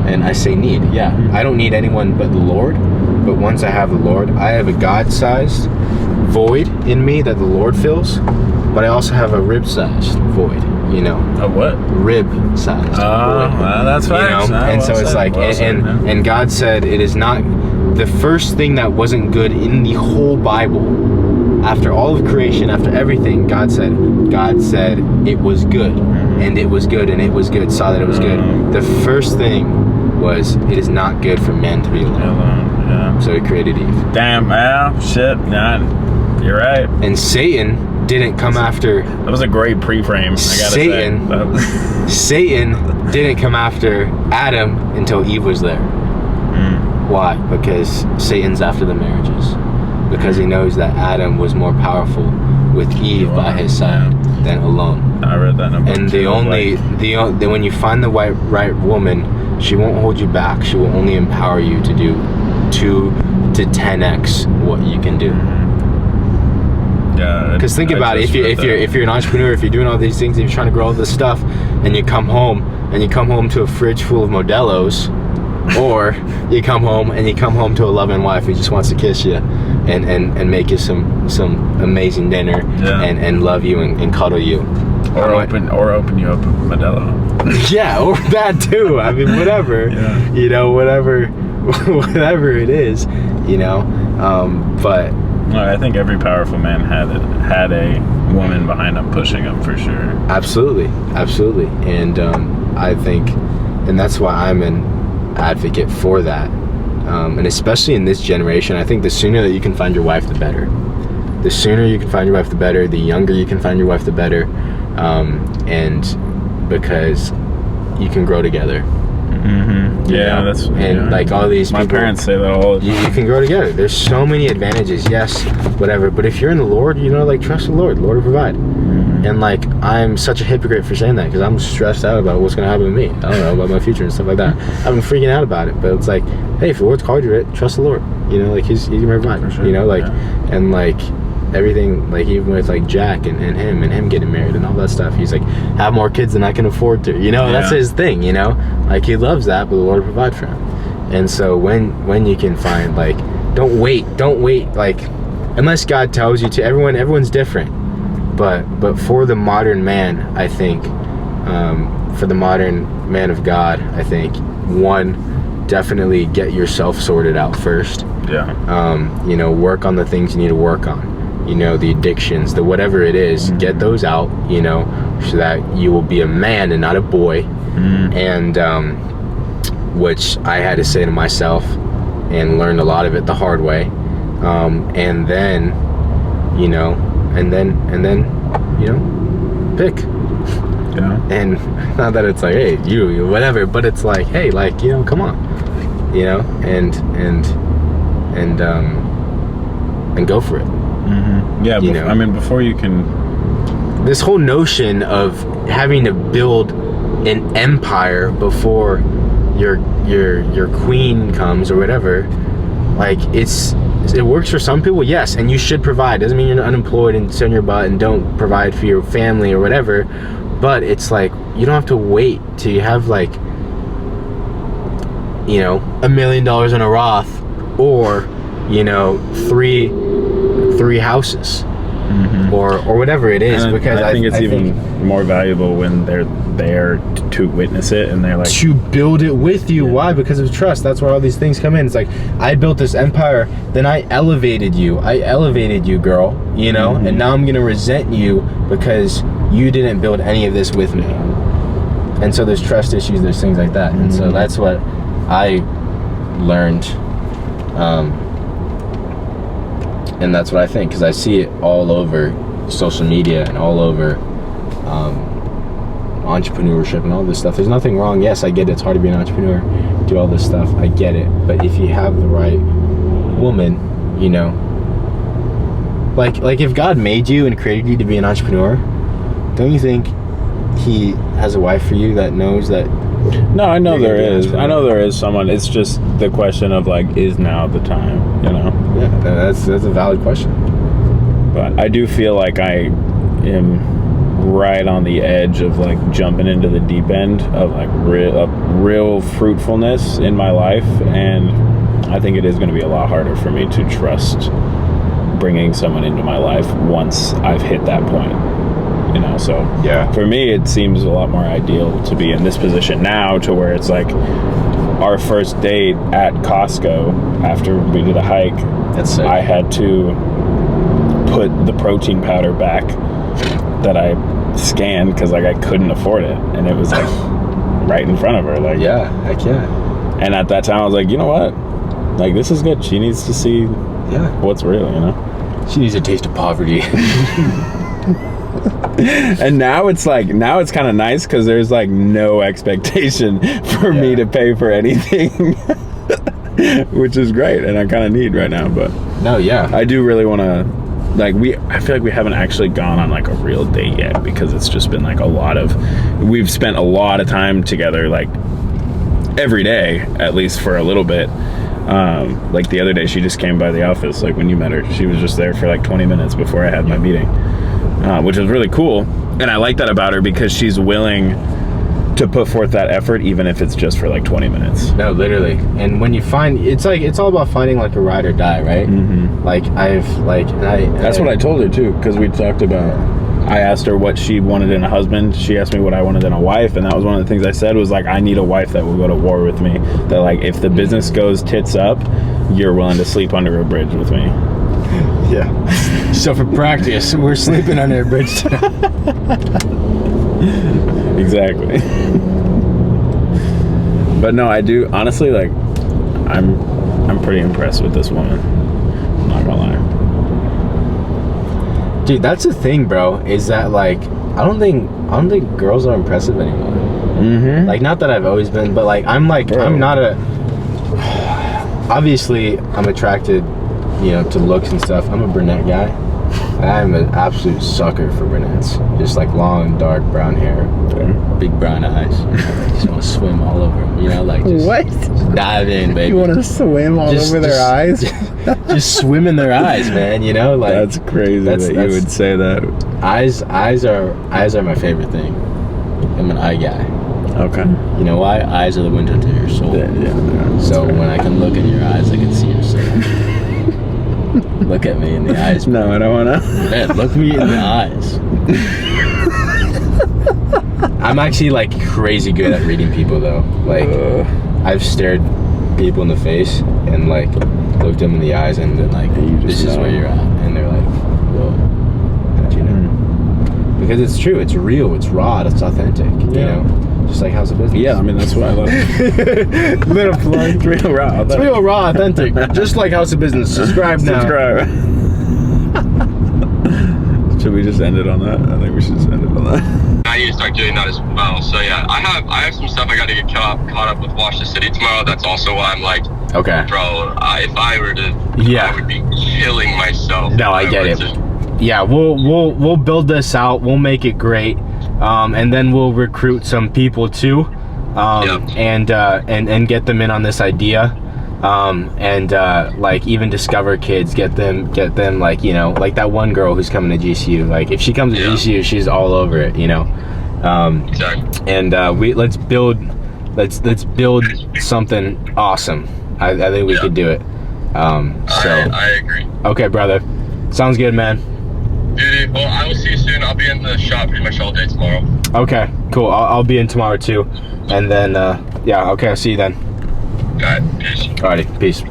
And I say need, I don't need anyone but the Lord. But once I have the Lord, I have a God-sized void in me that the Lord fills. But I also have a rib-sized void, you know. A what? Rib-sized void. Well, that's facts. You know? And so it's like, and God said it is not the first thing that wasn't good in the whole Bible. After all of creation, after everything, God said it was good, and it was good, and it was good. Saw that it was good. The first thing was it is not good for men to be alone. So He created Eve. Damn, shit, you're right. And Satan didn't come after. That was a great pre-frame. I gotta say. Satan didn't come after Adam until Eve was there. Why? Because Satan's after the marriages. Because he knows that Adam was more powerful with Eve by his side than alone. I read that number. And when you find the right woman, she won't hold you back. She will only empower you to do 2 to 10x what you can do. Yeah. Because think about it. If you're an entrepreneur, if you're doing all these things, if you're trying to grow all this stuff, and you come home to a fridge full of Modelo's, or you come home to a loving wife who just wants to kiss you and make you some amazing dinner and love you and cuddle you. Or open you up with Modelo. Yeah, or that too. I mean, whatever. You know, whatever it is, you know. But I think every powerful man had a woman behind him pushing him for sure. Absolutely. And I think, and that's why I'm an advocate for that. And especially in this generation, I think the sooner that you can find your wife, the better. The sooner you can find your wife, the better. The younger you can find your wife, the better. And because you can grow together. Yeah, that's like all these my people, parents say that all the time. You can grow together. There's so many advantages, yes, whatever. But if you're in the Lord, you know, like trust the Lord. The Lord will provide. And like I'm such a hypocrite for saying that because I'm stressed out about what's gonna happen to me. I don't know about my future and stuff like that. I'm freaking out about it. But it's like, hey, if the Lord's called you to it, trust the Lord. You know, like he's gonna provide. sure, You know, like yeah. and like everything, like even with like Jack and him getting married and all that stuff, he's like, have more kids than I can afford to. You know, that's Yeah. his thing. You know, like he loves that, but the Lord will provide for him. And so when you can find, like, don't wait, like, unless God tells you to. Everyone's different, but for the modern man, I think, for the modern man of God, I think, one, definitely get yourself sorted out first. Yeah. You know, work on the things you need to work on. You know, the addictions, the whatever it is, get those out, you know, so that you will be a man and not a boy. And which I had to say to myself and learned a lot of it the hard way. And then, you know, and then, you know, pick. Yeah. And not that it's like, hey, you whatever, but it's like, hey, like, you know, come on, you know, and go for it. Yeah, You know. I mean, before you can... This whole notion of having to build an empire before your queen comes or whatever, like, it works for some people, yes, and you should provide. Doesn't mean you're unemployed and sit on your butt and don't provide for your family or whatever, but it's like, you don't have to wait till you have, like, you know, $1 million in a Roth, or, you know, three houses, or whatever it is. And because I think it's even more valuable when they're there to witness it, and they're like, to build it with you. Why? Because of trust. That's where all these things come in. It's like, I built this empire, then I elevated you, girl, you know, and now I'm gonna resent you because you didn't build any of this with me. And so there's trust issues, there's things like that. And so that's what I learned, and that's what I think, because I see it all over social media and all over entrepreneurship and all this stuff. There's nothing wrong. Yes, I get it. It's hard to be an entrepreneur, do all this stuff. I get it. But if you have the right woman, you know, like if God made you and created you to be an entrepreneur, don't you think he has a wife for you that knows that? no, I know You're there gonna be is. an I know there is someone. It's just the question of, like, is now the time, you know? Yeah, that's a valid question. But I do feel like I am right on the edge of, like, jumping into the deep end of, like, real fruitfulness in my life, and I think it is going to be a lot harder for me to trust bringing someone into my life once I've hit that point, you know. So Yeah. for me, it seems a lot more ideal to be in this position now, to where it's like our first date at Costco after we did a hike. That's sick. I had to put the protein powder back that I scanned because, like, I couldn't afford it, and it was like right in front of her, like. Yeah, heck yeah. And at that time, I was like, you know what, like, this is good. She needs to see Yeah. what's real, you know. She needs a taste of poverty. And now it's kind of nice because there's, like, no expectation for me to pay for anything, which is great, and I kind of need right now. But No, yeah. I do really want to, like, I feel like we haven't actually gone on, like, a real date yet, because it's just been, like, we've spent a lot of time together, like, every day, at least for a little bit. Like, the other day, she just came by the office, like, when you met her. She was just there for, like, 20 minutes before I had my meeting, which was really cool. And I like that about her, because she's willing to put forth that effort, even if it's just for, like, 20 minutes. No, literally. And when you find, it's all about finding, like, a ride or die, right? Like, That's what I told her, too, because we talked about, I asked her what she wanted in a husband. She asked me what I wanted in a wife, and that was one of the things I said, was, like, I need a wife that will go to war with me. That, like, if the business goes tits up, you're willing to sleep under a bridge with me. Yeah. So for practice, we're sleeping under a bridge tonight. Exactly. But no, I do, honestly, like, I'm pretty impressed with this woman. I'm not gonna lie. Dude, that's the thing, bro, is that, like, I don't think girls are impressive anymore. Like, not that I've always been, but, like, I'm not obviously I'm attracted, you know, to looks and stuff. I'm a brunette guy. I'm an absolute sucker for brunettes. Just like long, dark brown hair, big brown eyes. I just want to swim all over them, you know, like just, What? just dive in, baby. You want to swim all over their eyes? Just swim in their eyes, man. You know, like That's crazy that you would say that. eyes are my favorite thing. I'm an eye guy. Okay. You know why? Eyes are the window to your soul. Yeah. So when I can look in your eyes, I can see your soul. Look at me in the eyes. No, I don't want to. Man, look me in the eyes. I'm actually like crazy good at reading people though. Like I've stared people in the face and like looked them in the eyes and been like, this is where you're at. And they're like, well, how'd you know? Because it's true, it's real, it's raw, it's authentic, you know? Just like how's the business? Yeah, I mean, that's what I love. Little plug. It's real raw. It's real raw, authentic. Just like House of Business. Subscribe now. Subscribe. Should we just end it on that? I think we should just end it on that. I need to start doing that as well. So yeah, I have some stuff I got to get caught up with Watch the City tomorrow. That's also why I'm like, Okay. bro, if I were to, Yeah. I would be killing myself. No, I get it. Yeah, we'll build this out. We'll make it great, and then we'll recruit some people too, and get them in on this idea, and like even discover kids, get them like, you know, like that one girl who's coming to GCU. Like if she comes to GCU, she's all over it, you know. Exactly. And let's build something awesome. I think we could do it. I agree. Okay, brother. Sounds good, man. Dude, well, I will see you soon. I'll be in the shop pretty much all day tomorrow. Okay, cool. I'll be in tomorrow too. And then, yeah, okay, I'll see you then. Alright, peace. Alrighty, peace.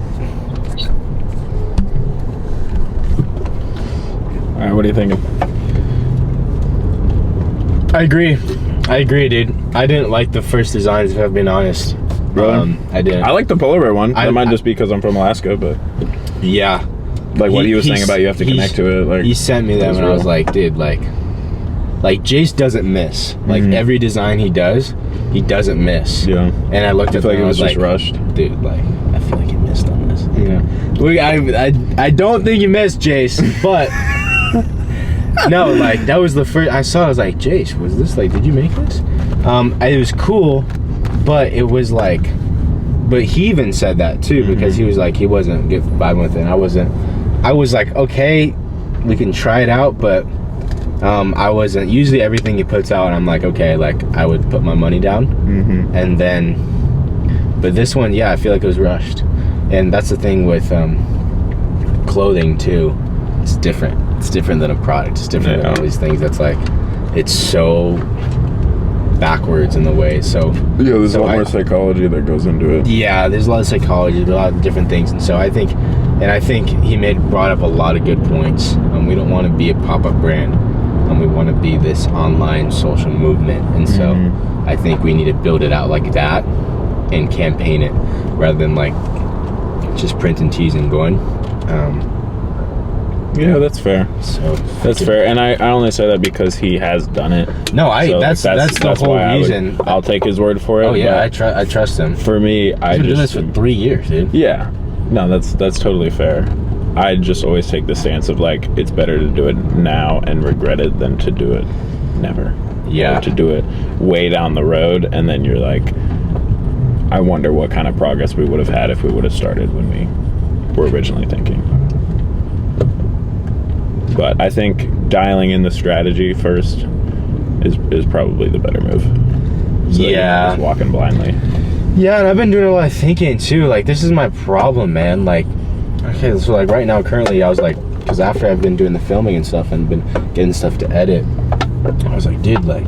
Alright, what are you thinking? I agree, dude. I didn't like the first designs, if I'm being honest. Really? I didn't. I like the polar bear one. That might just be because I'm from Alaska, but Yeah. like what he was saying about you have to connect to it. Like he sent me them and I was like, dude, like Jace doesn't miss. Like every design he doesn't miss. Yeah. And I looked at like them it and I was was just like, rushed. dude, like I feel like he missed on this. Yeah. I don't think you missed, Jace, but no, like that was the first I saw. I was like, Jace, was this like? Did you make this? It was cool, but it was like, but he even said that too because he was like he wasn't good vibing with it. And I wasn't. I was like, okay, we can try it out, but I wasn't. Usually everything he puts out, I'm like, okay, like I would put my money down, and then, but this one, yeah, I feel like it was rushed, and that's the thing with clothing too. It's different. It's different than a product. It's different than all these things. That's like, it's so backwards in the way. So Yeah, there's a lot more psychology that goes into it. yeah, there's a lot of psychology, there's a lot of different things, and so I think he brought up a lot of good points. We don't want to be a pop-up brand, and we want to be this online social movement, and so I think we need to build it out like that and campaign it rather than like just print and tease and going. Yeah, that's fair. So That's fair, and I only say that because he has done it. no, So that's the whole why reason. I'll take his word for it. Oh yeah, but I trust him. for me, I I've been doing this just for 3 years, dude. yeah. No, that's totally fair. I just always take the stance of like it's better to do it now and regret it than to do it never. Yeah. Or to do it way down the road and then you're like, I wonder what kind of progress we would have had if we would have started when we were originally thinking. But I think dialing in the strategy first is probably the better move. So that you're not just walking blindly. Yeah, and I've been doing a lot of thinking too. Like, this is my problem, man. Like, okay, so like right now, currently, I was like, because after I've been doing the filming and stuff and been getting stuff to edit, I was like, dude, like,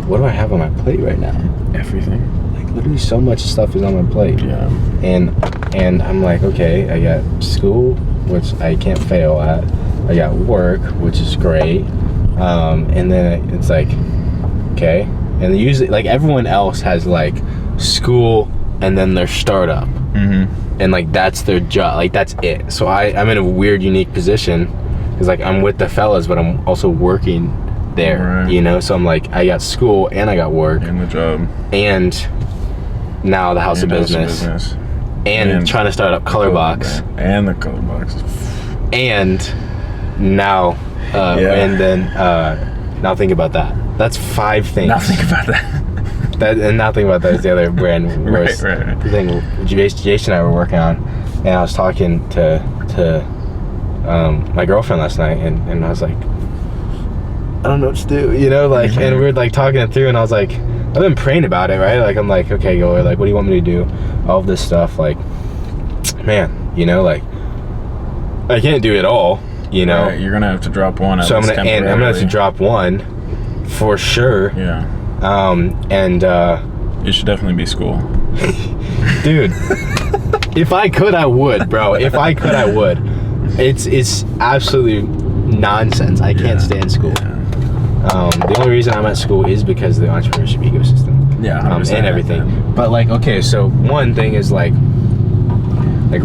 what do I have on my plate right now? Everything. Like, literally so much stuff is on my plate. Yeah. And I'm like, okay, I got school, which I can't fail at. I got work, which is great. And then it's like, okay. And usually, like, everyone else has like school and then their startup. And like that's their job, like that's it. So I'm in a weird, unique position because like I'm with the fellas, but I'm also working there, you know. So I'm like, I got school and I got work And the job. and now the house of business and trying to start up Color Box and the color box and now And then now think about that. That's 5 things. Nothing about that. And nothing about that is the other brand. Right. The thing Jason and I were working on, and I was talking to my girlfriend last night, and I was like, I don't know what to do, you know, like, and we were like talking it through, and I was like, I've been praying about it, right? Like, I'm like, okay, Goer, like, what do you want me to do? All of this stuff, like, man, you know, like, I can't do it all, you know. Right, you're gonna have to drop one. So I'm gonna have to drop one for sure. Yeah. And it should definitely be school. Dude, if I could, I would, bro. If I could, I would. It's absolutely nonsense. I can't stand school. The only reason I'm at school is because of the entrepreneurship ecosystem. Yeah, and everything. But like, okay, so one thing is like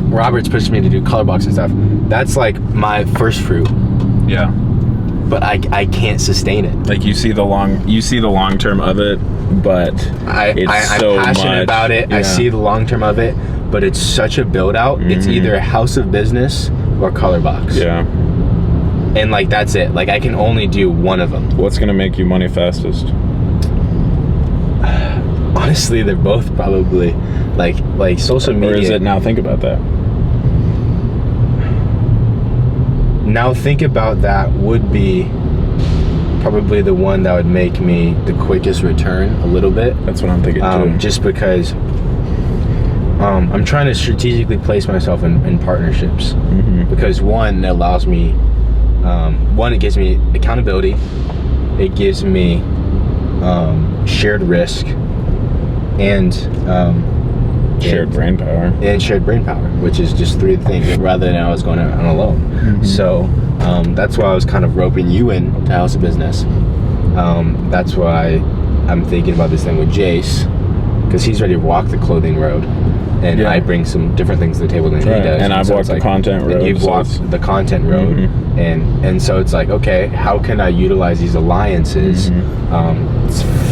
Robert's pushed me to do color box and stuff. That's like my first fruit. Yeah. But I can't sustain it. Like you see the long term of it, but I'm passionate about it. Yeah. I see the long term of it, but it's such a build out. It's either a house of business or color box. Yeah. And like that's it. Like I can only do one of them. What's gonna make you money fastest? Honestly, they're both probably like social media. Or is it now? Think about that. Now think about that would be probably the one that would make me the quickest return a little bit. That's what I'm thinking too. Just because I'm trying to strategically place myself in partnerships. Because one, it allows me it gives me accountability, it gives me shared risk, and shared brain power. And shared brain power, which is just 3 things rather than I was going on alone. So that's why I was kind of roping you in to House of Business. That's why I'm thinking about this thing with Jace, because he's ready to walk the clothing road, and I bring some differerent things to the table than he does. And I've walked the content road. And you've walked the content road, and so it's like, okay, how can I utilize these alliances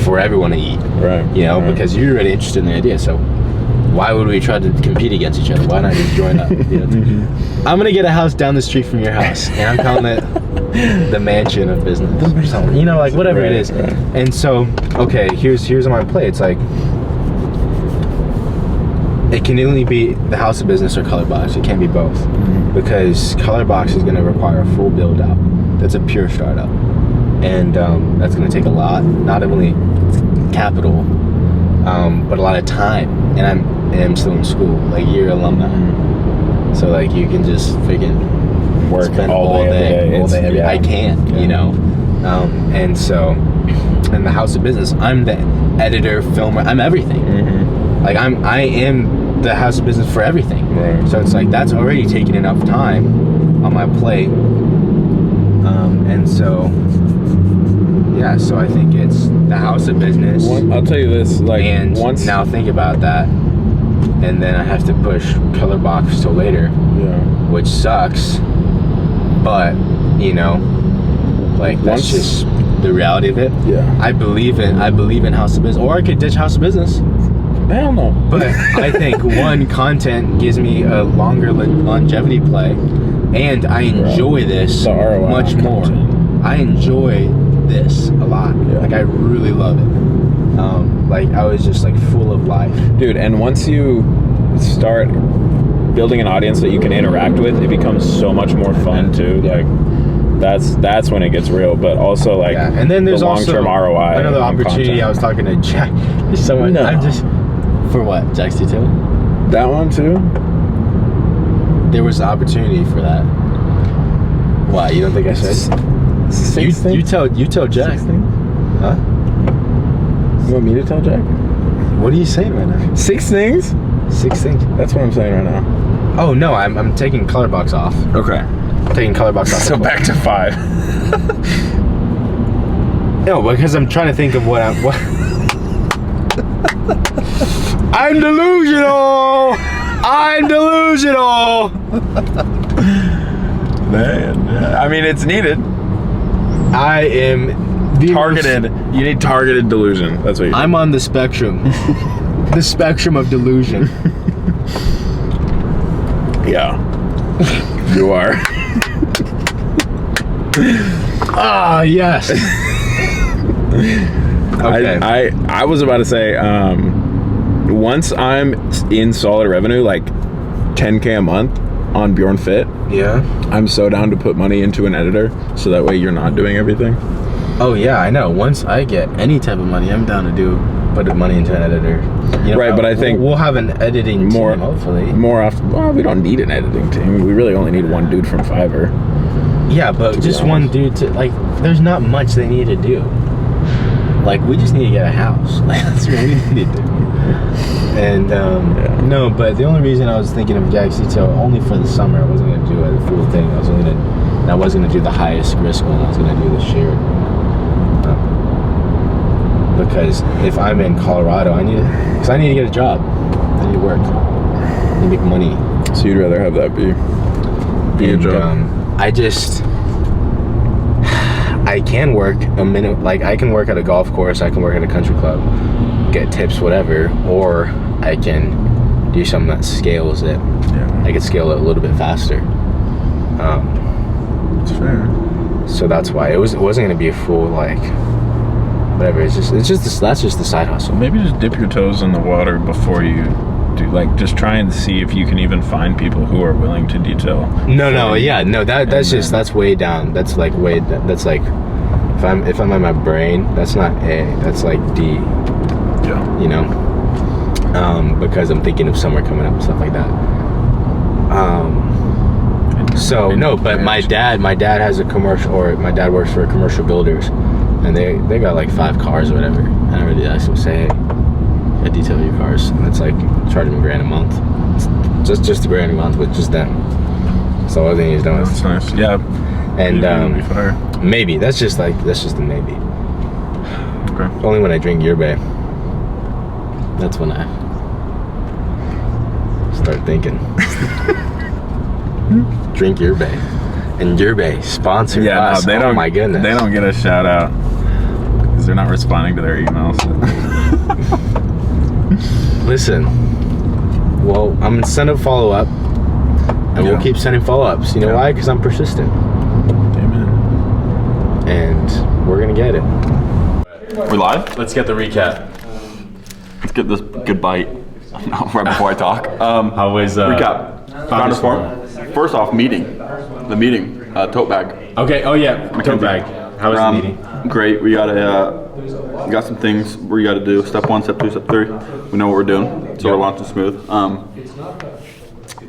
for everyone to eat? Right. You know, because you're already interested in the idea, so why would we try to compete against each other? Why not just join up? You know? I'm gonna get a house down the street from your house, and I'm calling it the mansion of business or something. You know, like whatever it is. Right. And so, okay, here's on my play. It's like it can only be the House of Business or Color Box. It can't be both, because Color Box is gonna require a full build out. That's a pure startup, and that's gonna take a lot, not only capital, but a lot of time. And I'm still in school, like you're alumni, so like you can just freaking work all day, every day. I can't, you know, and so in the House of Business, I'm the editor, filmer, I'm everything. Like I am the House of Business for everything. Right. So it's like that's already taking enough time on my plate, and so. Yeah, so I think it's the House of Business. I'll tell you this, like, and now think about that, and then I have to push Color Box till later, which sucks, but you know, like that's just the reality of it. Yeah, I believe in House of Business, or I could ditch House of Business. Hell no. But I think one, content gives me a longer longevity play, and I enjoy this much more. I enjoy this a lot. Like I really love it. Like I was just like full of life, dude. And once you start building an audience that you can interact with, it becomes so much more fun too. Like that's when it gets real. But also like, and then there's the long-term also ROI. Another opportunity. I was talking to Jack. Someone. I'm just for what? Jack's detail. That one too. There was an opportunity for that. Why? You don't think I should? You tell Jack. Huh? You want me to tell Jack? What are you saying right now? 6 things? 6 things. That's what I'm saying right now. Oh no, I'm taking Color Box off. Okay. I'm taking Color Box off. So back to 5. No, because I'm trying to think of what I'm delusional. I'm delusional. Man, I mean, it's needed. I am targeted. You need targeted delusion. That's what you I'm on the spectrum. The spectrum of delusion. Yeah. You are. Ah, yes. Okay. I was about to say, once I'm in solid revenue, like 10K a month on Bjorn Fit, Yeah. I'm so down to put money into an editor, so that way you're not doing everything. Oh yeah, I know. Once I get any type of money, I'm down to put the money into an editor. You know, Right, but I think we'll have an editing team, hopefully. More often, well, we don't need an editing team. We really only need one dude from Fiverr. Yeah, but just one dude to, like, there's not much they need to do. Like, we just need to get a house. Like, that's what we need to do. And, no, but the only reason I was thinking of Jack's detail, only for the summer, I wasn't going to do a full thing. I was going to do the highest risk one. I was going to do the shared. Because if I'm in Colorado, I need to get a job. I need to work. I need to make money. So you'd rather have that be a job? I can work a minute. Like, I can work at a golf course. I can work at a country club, get tips, whatever. Or I can do something that scales it. Yeah. I could scale it a little bit faster. It's fair. So that's why it wasn't going to be a full, like, whatever. That's just the side hustle. Maybe just dip your toes in the water before you do, like, just try and see if you can even find people who are willing to detail. That's way down. That's like that's like, if I'm at my brain, that's not A, that's like D. Yeah. You know? Because I'm thinking of summer coming up and stuff like that. So no, but my dad has a commercial, or my dad works for commercial builders, and they got like 5 cars or whatever. And I really asked him, say, hey, I detail your cars, and it's like charging me $1,000 a month. It's just $1,000 a month with just them. So all he's done. That's nice. Yeah. And be fire. maybe that's just a maybe. Okay. Only when I drink yerba. That's when I start thinking. Drink yerba. And yerba sponsor us. No, Oh my goodness. They don't get a shout out because they're not responding to their emails. Listen. Well, I'm gonna send a follow up, and we'll keep sending follow ups. You know why? Because I'm persistent. Amen. And we're gonna get it. We live? Let's get the recap. Let's get this good bite right before I talk. How was Recap. Founders Forum. First off, the meeting, tote bag. Okay. Oh yeah. Tote bag. How was the meeting? Great. We got some things we got to do. Step 1, step 2, step 3. We know what we're doing, so we're launching smooth.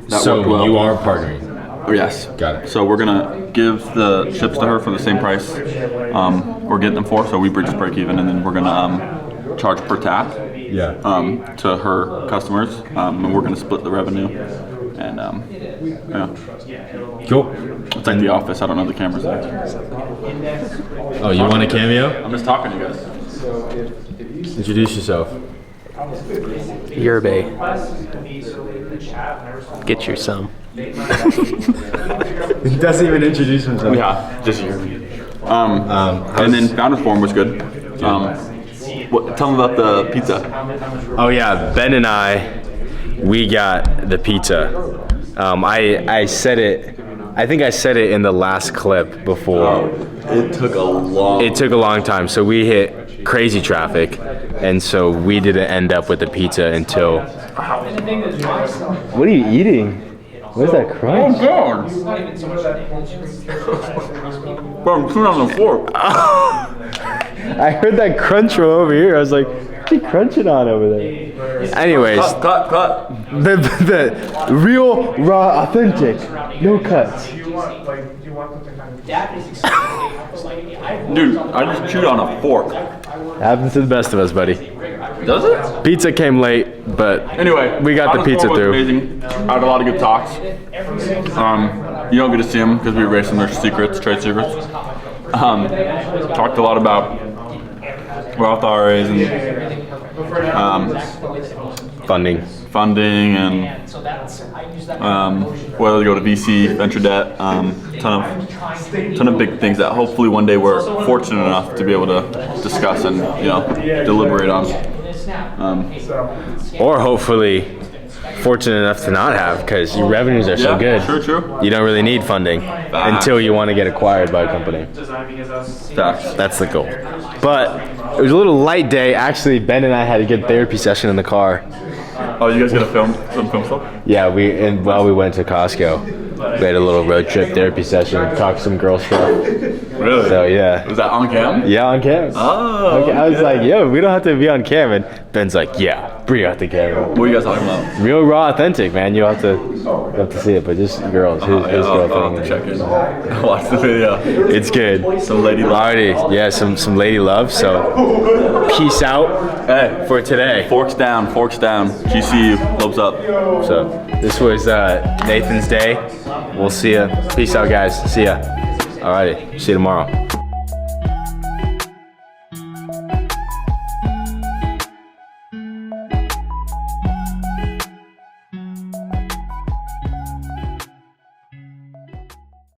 That So worked well. you are partnering. Oh, yes. Got it. So we're gonna give the ships to her for the same price we're getting them for. So we just break even, and then we're gonna charge per tap. Yeah. To her customers, and we're gonna split the revenue. And yeah. Cool. It's like The Office. I don't know the cameras there. Oh, you want a cameo? I'm just talking to you guys. Introduce yourself. Yerba. Get you some. He doesn't even introduce himself. Yeah, just you. And then Founders Forum was good. Tell them about the pizza. Oh yeah, Ben and we got the pizza. I said it. I think I said it in the last clip before. It took a long time. So we hit crazy traffic, and so we didn't end up with the pizza until. What are you eating? What is that crunch? Oh God! Bro, I'm chewing on the fork. I heard that crunch from over here. I was like, what's he crunching on over there? Anyways, Cut. the real, raw, authentic, no cuts. Dude, I just chewed on a fork. Happens to the best of us, buddy. Does it? Pizza came late, but Anyway, we got the Founders pizza Forum was through. Amazing. I had a lot of good talks. You don't get to see them because we erased them. Their secrets, trade secrets. Talked a lot about Roth IRAs and funding and whether to go to VC, venture debt, ton of big things that hopefully one day we're fortunate enough to be able to discuss and deliberate on. Or hopefully fortunate enough to not have, because your revenues are so good. True. You don't really need funding until you want to get acquired by a company. Facts. That's the goal. But it was a little light day. Actually, Ben and I had a good therapy session in the car. Oh, you guys gonna film some film stuff? Yeah, while we went to Costco. We had a little road trip therapy session, talked some girl stuff. Really? So yeah. Was that on cam? Yeah, on cam. Oh. Okay. I was like, yo, we don't have to be on cam. And Ben's like, yeah, bring out the camera. What are you guys talking about? Real raw, authentic, man. You have to see it, but just girls. His girl I'll have to check it. Watch the video. It's good. Some lady love. Alrighty, yeah, some lady love. So peace out Hey, for today. forks down. GCU, hopes up. So this was Nathan's day. We'll see ya. Peace out, guys. See ya. Alrighty, see you tomorrow.